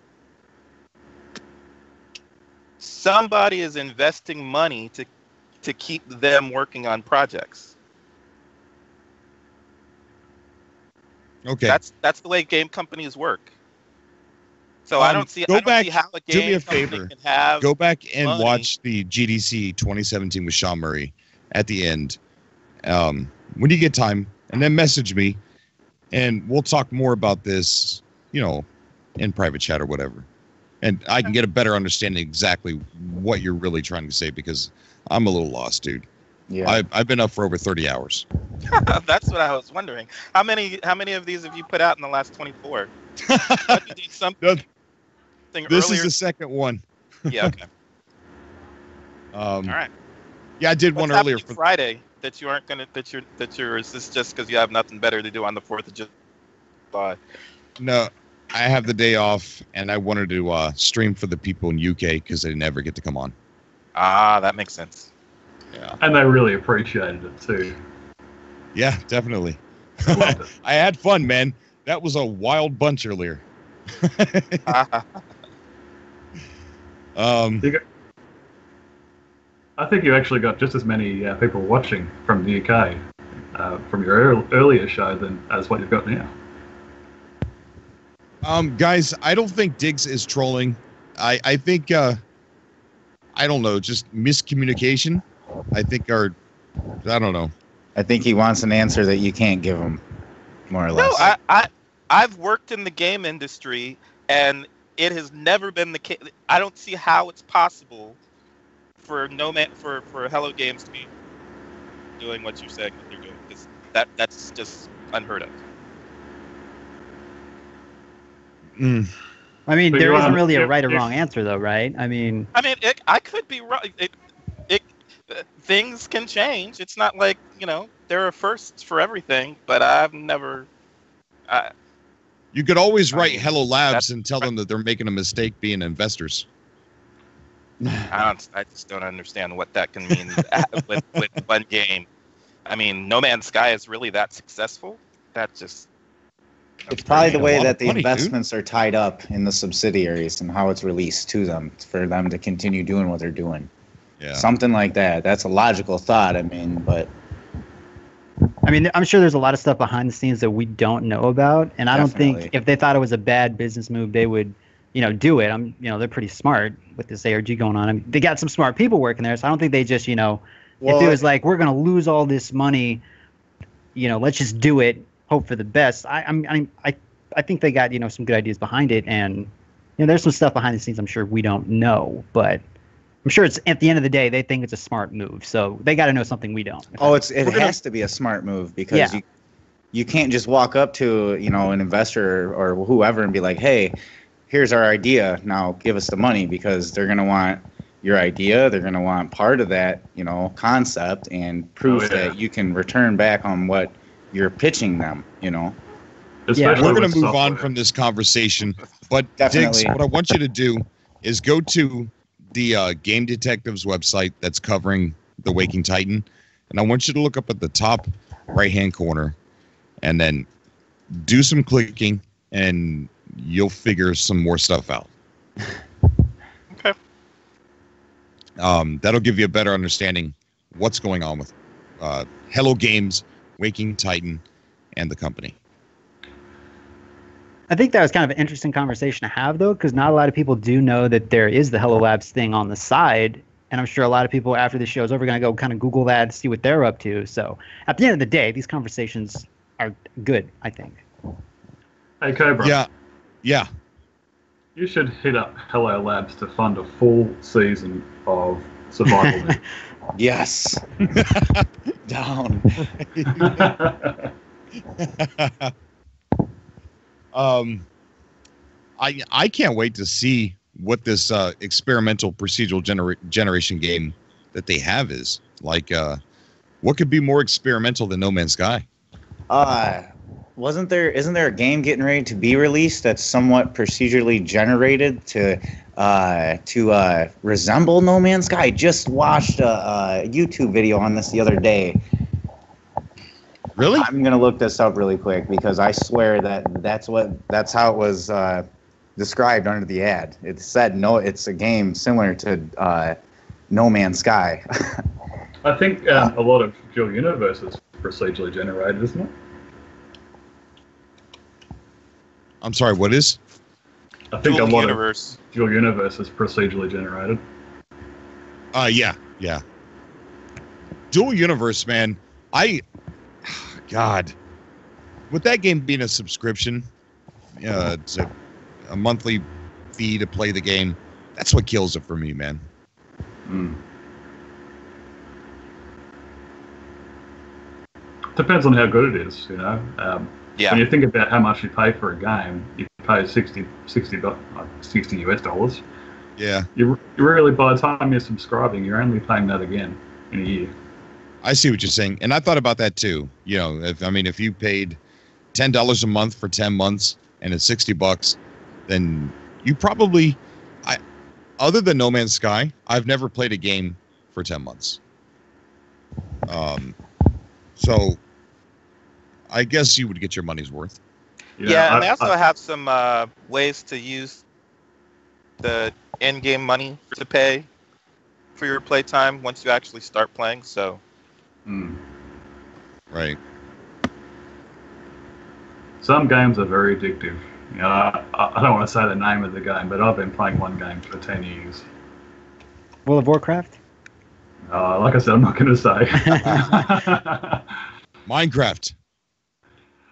Somebody is investing money to keep them working on projects. Okay. That's the way game companies work. So Go I don't see how a do me game a favor. company can have Go back and money. watch the GDC 2017 with Sean Murray at the end. When you get time, and then message me, and we'll talk more about this, in private chat or whatever. And I can get a better understanding exactly what you're really trying to say, because I'm a little lost, dude. Yeah. I've been up for over 30 hours. That's what I was wondering. How many of these have you put out in the last 24? You did something This earlier? is the second one. Yeah. Okay. All right. Yeah, I did What's one earlier happening Friday that you aren't gonna is this just because you have nothing better to do on the 4th of July? No, I have the day off, and I wanted to stream for the people in UK because they never get to come on. Ah, that makes sense. Yeah. And they really appreciated it too. Yeah, definitely. Loved it. I had fun, man. That was a wild bunch earlier. I think you actually got just as many people watching from the UK from your earlier show as what you've got now. Guys, I don't think Diggs is trolling. I think I don't know, just miscommunication. I think I don't know. I think he wants an answer that you can't give him, more or less. No, I've worked in the game industry, and it has never been the case. I don't see how it's possible for for Hello Games to be doing what you're saying that they're doing. Because that's just unheard of. I mean, But there you're isn't on- really a if- right or if- wrong answer, though, right? I mean, I could be wrong. Things can change. It's not like, there are firsts for everything, but I've never. You could always write mean, Hello Labs and tell them that they're making a mistake being investors. I just don't understand what that can mean with one game. I mean, No Man's Sky is really that successful? It's probably the a way lot that of the money, dude. investments are tied up in the subsidiaries and how it's released to them for them to continue doing what they're doing. Yeah. Something like that. That's a logical thought. I mean, but I'm sure there's a lot of stuff behind the scenes that we don't know about, and I don't think Definitely. if they thought it was a bad business move, they would, do it. They're pretty smart with this ARG going on. I mean, they got some smart people working there, so I don't think they just, if it was like we're gonna lose all this money, let's just do it, hope for the best. I think they got some good ideas behind it, and there's some stuff behind the scenes I'm sure we don't know, but I'm sure it's at the end of the day they think it's a smart move, so they got to know something we don't. it has to be a smart move because you can't just walk up to an investor or whoever and be like, hey, here's our idea, now give us the money, because they're going to want your idea, they're going to want part of that concept and proof that you can return back on what you're pitching them. Especially We're going with to move on software. from this conversation, but Definitely. Diggs, what I want you to do is go to the Game Detectives website that's covering the Waking Titan, and I want you to look up at the top right-hand corner, and then do some clicking, and you'll figure some more stuff out. Okay. That'll give you a better understanding what's going on with Hello Games, Waking Titan, and the company. I think that was kind of an interesting conversation to have, though, because not a lot of people do know that there is the Hello Labs thing on the side. And I'm sure a lot of people after the show's over going to go kind of Google that and see what they're up to. So at the end of the day, these conversations are good, I think. Hey, Cobra. Yeah. You should hit up Hello Labs to fund a full season of survival. Yes. Down. I can't wait to see what this experimental procedural generation game that they have is like. What could be more experimental than No Man's Sky? Isn't there a game getting ready to be released that's somewhat procedurally generated to resemble No Man's Sky? I just watched a YouTube video on this the other day. Really? I'm gonna look this up really quick because I swear that's how it was described under the ad. It said no, it's a game similar to No Man's Sky. I think a lot of Dual Universe is procedurally generated, isn't it? I'm sorry, what is? I think Dual a lot Universe. of Dual Universe is procedurally generated. Yeah. Dual Universe, man. God. With that game being a subscription, it's a monthly fee to play the game, that's what kills it for me, man. Depends on how good it is, you know. Yeah. When you think about how much you pay for a game, you pay 60 US dollars. Yeah. You really, by the time you're subscribing, you're only paying that again in a year. I see what you're saying, and I thought about that too. You know, if you paid $10 a month for 10 months and it's $60, then you probably, other than No Man's Sky, I've never played a game for 10 months. So I guess you would get your money's worth. Yeah, and they also have some ways to use the in-game money to pay for your playtime once you actually start playing. So, right. Some games are very addictive. You know, I don't want to say the name of the game, but I've been playing one game for 10 years. World of Warcraft? Like I said, I'm not going to say. Minecraft.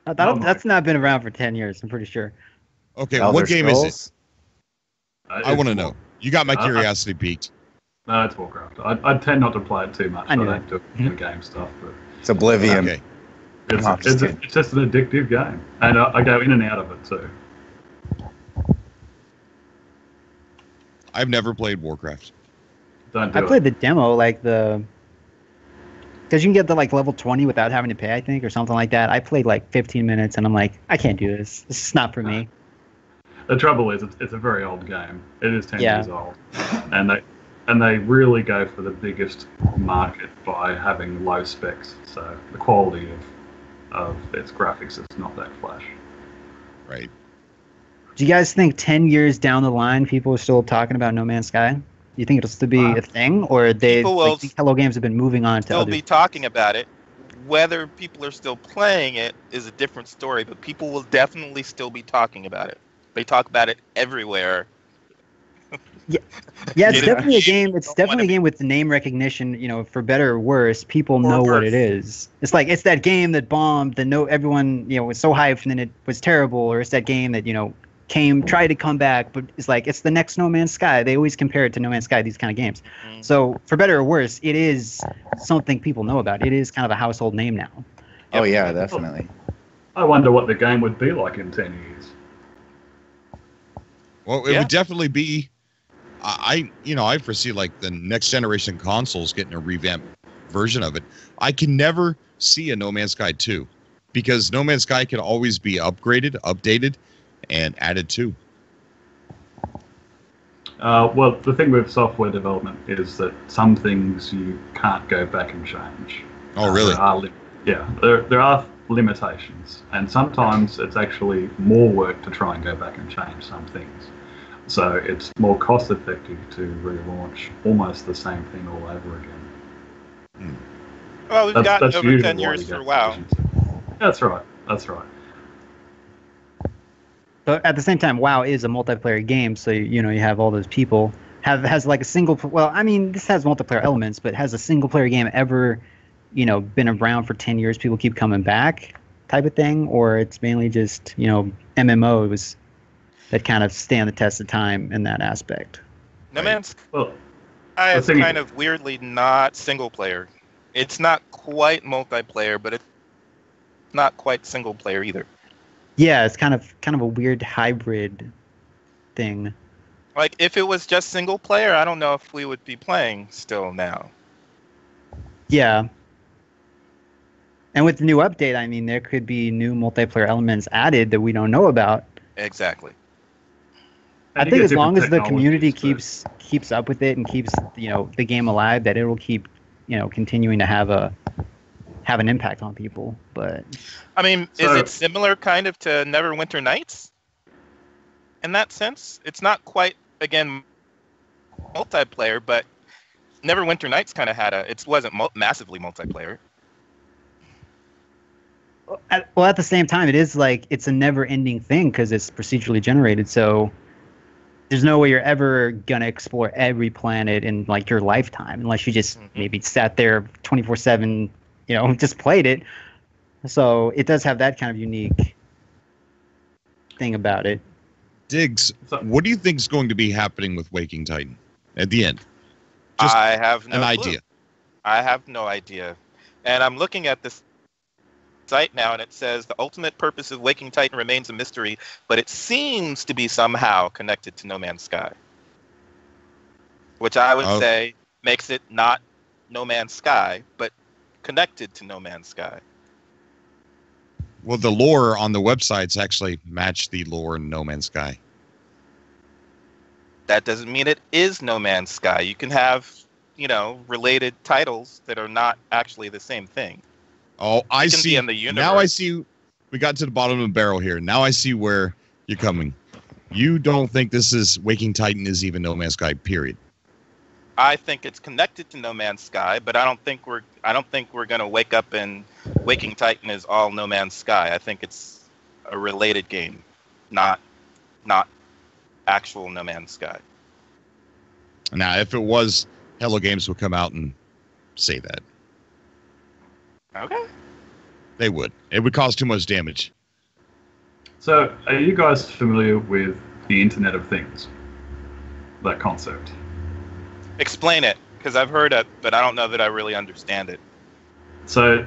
That's not been around for 10 years, I'm pretty sure. Okay, Elder what game Scrolls? is it? I want to know. You got my curiosity piqued. No, it's Warcraft. I tend not to play it too much. I don't do in-game stuff. But It's Oblivion. Okay. it's just an addictive game. And I go in and out of it too. I've never played Warcraft. I played the demo, because you can get to level 20 without having to pay, I think, or something like that. I played 15 minutes, and I'm like, I can't do this. This is not for me. The trouble is, it's a very old game. It is 10 Yeah. years old, and they really go for the biggest market by having low specs. So the quality of its graphics is not that flash. Right. Do you guys think 10 years down the line, people are still talking about No Man's Sky? Do you think it'll still be a thing, or People will think Hello Games have been moving on to still other? be talking about it. Whether people are still playing it is a different story, but people will definitely still be talking about it. They talk about it everywhere. Yeah, it's definitely a game. It's definitely a game with the name recognition. You know, for better or worse, people know what it is. It's like it's that game that bombed. Everyone was so hyped, and then it was terrible. Or it's that game that tried to come back, but it's the next No Man's Sky. They always compare it to No Man's Sky. These kind of games. So for better or worse, it is something people know about. It is kind of a household name now. Oh yeah, definitely. I wonder what the game would be like in 10 years. Well, it would definitely be. I foresee the next generation consoles getting a revamped version of it. I can never see a No Man's Sky 2 because No Man's Sky can always be upgraded, updated, and added to. Well, the thing with software development is that some things you can't go back and change. Oh, really? There are limitations, and sometimes it's actually more work to try and go back and change some things. So it's more cost effective to relaunch almost the same thing all over again. Well, we've got over 10 years for WoW. That's right. But at the same time, WoW is a multiplayer game, so you have all those people. Has a single. Well, I mean, this has multiplayer elements, but has a single player game ever, been around for 10 years? People keep coming back, type of thing, or it's mainly just MMOs that kind of stand the test of time in that aspect. No Man's Sky is kind of weirdly not single player. It's not quite multiplayer, but it's not quite single player either. Yeah, it's kind of a weird hybrid thing. If it was just single player, I don't know if we would be playing still now. Yeah. And with the new update, I mean, there could be new multiplayer elements added that we don't know about. Exactly. I think as long as the community keeps up with it and keeps the game alive, that it will keep continuing to have a have an impact on people. But I mean, is it similar kind of to Neverwinter Nights? In that sense, it's not quite again multiplayer, but Neverwinter Nights kind of had it wasn't massively multiplayer. Well, at the same time, it is like it's a never-ending thing because it's procedurally generated. So there's no way you're ever gonna explore every planet in like your lifetime, unless you just maybe sat there 24/7, just played it. So it does have that kind of unique thing about it. Diggs, what do you think is going to be happening with Waking Titan at the end? Just I have no an clue. idea. I have no idea, and I'm looking at this site now, and it says the ultimate purpose of Waking Titan remains a mystery, but it seems to be somehow connected to No Man's Sky, which I would say makes it not No Man's Sky, but connected to No Man's Sky. Well, the lore on the websites actually match the lore in No Man's Sky. That doesn't mean it is No Man's Sky. You can have, related titles that are not actually the same thing. Oh, I see. In the universe. Now I see. We got to the bottom of the barrel here. Now I see where you're coming. You don't think this is Waking Titan is even No Man's Sky, period. I think it's connected to No Man's Sky, but I don't think we're gonna wake up and Waking Titan is all No Man's Sky. I think it's a related game, not actual No Man's Sky. Now, if it was, Hello Games would come out and say that. Okay. They would. It would cause too much damage. So, are you guys familiar with the Internet of Things? That concept? Explain it, because I've heard it, but I don't know that I really understand it. So,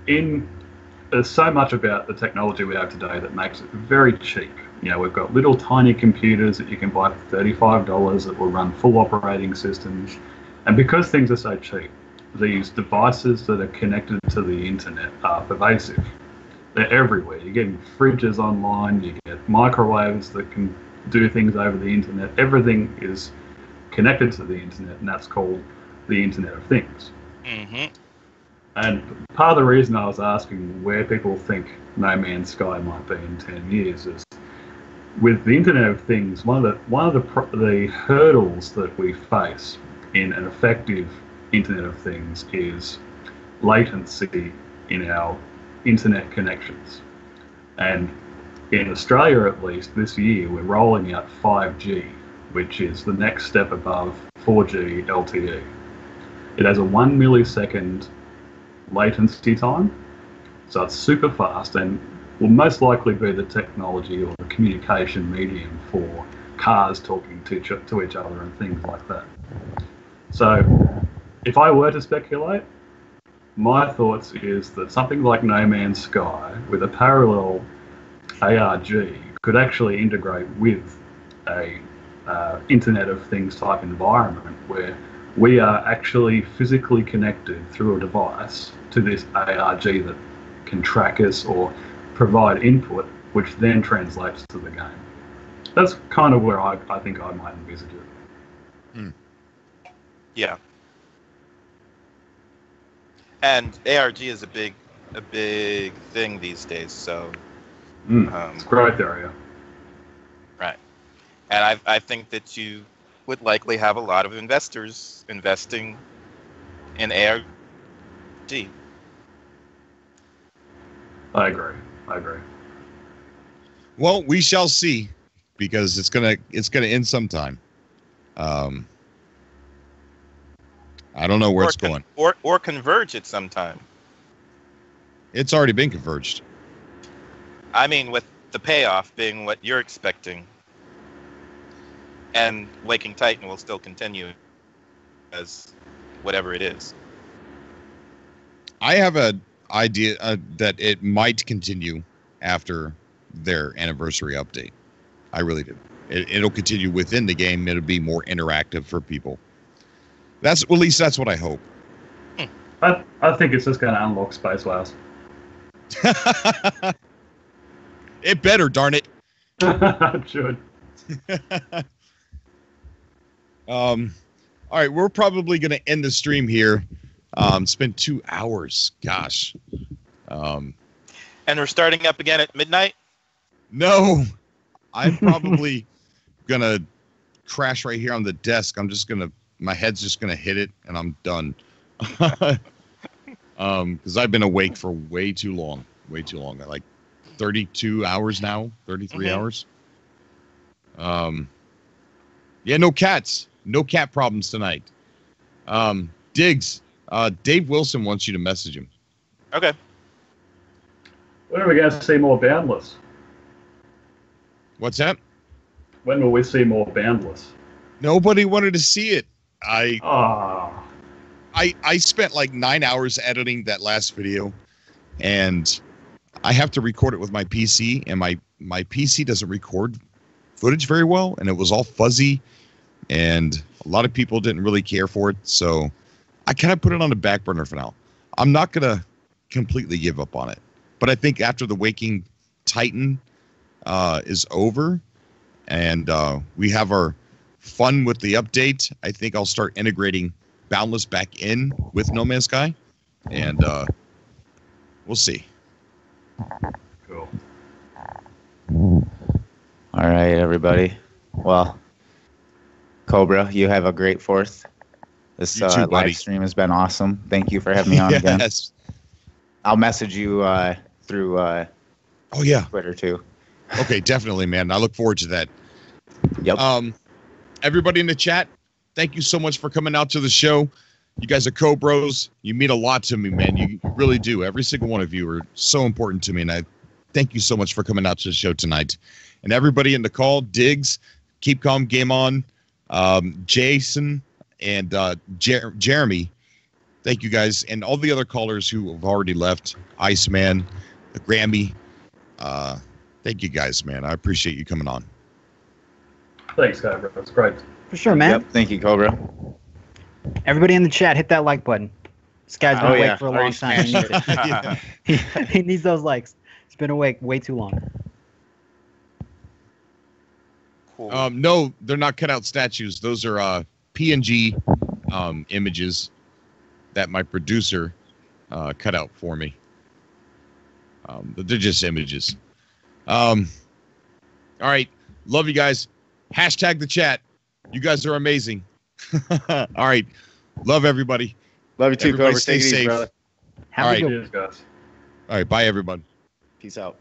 there's so much about the technology we have today that makes it very cheap. We've got little tiny computers that you can buy for $35 that will run full operating systems. And because things are so cheap, these devices that are connected to the internet are pervasive. They're everywhere. You're getting fridges online, you get microwaves that can do things over the internet. Everything is connected to the internet, and that's called the Internet of Things. Mm-hmm. And part of the reason I was asking where people think No Man's Sky might be in 10 years is with the Internet of Things, one of the hurdles that we face in an effective Internet of Things is latency in our internet connections. And in Australia, at least this year, we're rolling out 5G, which is the next step above 4G LTE. It has a 1 millisecond latency time, so it's super fast and will most likely be the technology or the communication medium for cars talking to each other and things like that. So if I were to speculate, my thoughts is that something like No Man's Sky with a parallel ARG could actually integrate with a Internet of Things type environment where we are actually physically connected through a device to this ARG that can track us or provide input, which then translates to the game. That's kind of where I think I might envisage it. Yeah. And ARG is a big thing these days, so it's a growth area. Right. And I think that you would likely have a lot of investors investing in ARG. I agree. Well, we shall see, because it's gonna end sometime. I don't know where it's going. Or converge at some time. It's already been converged. I mean, with the payoff being what you're expecting. And Waking Titan will still continue as whatever it is. I have an idea that it might continue after their anniversary update. I really do. It'll continue within the game. It'll be more interactive for people. At least that's what I hope. I think it's just going to unlock Space Wars. It better, darn it. It should. All right, we're probably going to end the stream here It's been 2 hours. Gosh. And we're starting up again at midnight? No. I'm probably going to crash right here on the desk. My head's just going to hit it, and I'm done. Because I've been awake for way too long. Like 32 hours now, 33 hours. Yeah, no cats. No cat problems tonight. Diggs, Dave Wilson wants you to message him. Okay. When are we going to see more Boundless? What's that? When will we see more Boundless? Nobody wanted to see it. I Ah, spent like 9 hours editing that last video, and I have to record it with my PC, and my PC doesn't record footage very well, and it was all fuzzy, and a lot of people didn't really care for it, so I kind of put it on the back burner for now. I'm not going to completely give up on it, but I think after the Waking Titan is over, and we have our fun with the update, I think I'll start integrating Boundless back in with No Man's Sky, and we'll see. cool. All right, everybody. Well, Cobra, you have a great 4th. This You too, buddy. live stream has been awesome. Thank you for having me on again. Yes. I'll message you through Oh yeah. Twitter too. Okay, definitely, man. I look forward to that. Yep. Everybody in the chat, thank you so much for coming out to the show. You guys are co-bros. You mean a lot to me, man. You really do. Every single one of you are so important to me, and I thank you so much for coming out to the show tonight. And everybody in the call, Diggs, Keep Calm, Game On, Jason, and Jeremy, thank you guys. And all the other callers who have already left, Iceman, the Grammy, thank you guys, man. I appreciate you coming on. Thanks, Cobra. That's great. For sure, man. Yep. Thank you, Cobra. Everybody in the chat, hit that like button. This guy's been Oh, awake yeah. for a long time. He needs it. He needs those likes. He's been awake way too long. Cool. No, they're not cutout statues. Those are PNG images that my producer cut out for me. They're just images. All right. Love you guys. Hashtag the chat. You guys are amazing. All right. Love everybody. Love you too, Everybody Cobra. stay Take it easy, safe. brother. Have All a right. good Cheers, guys. All right. Bye, everyone. Peace out.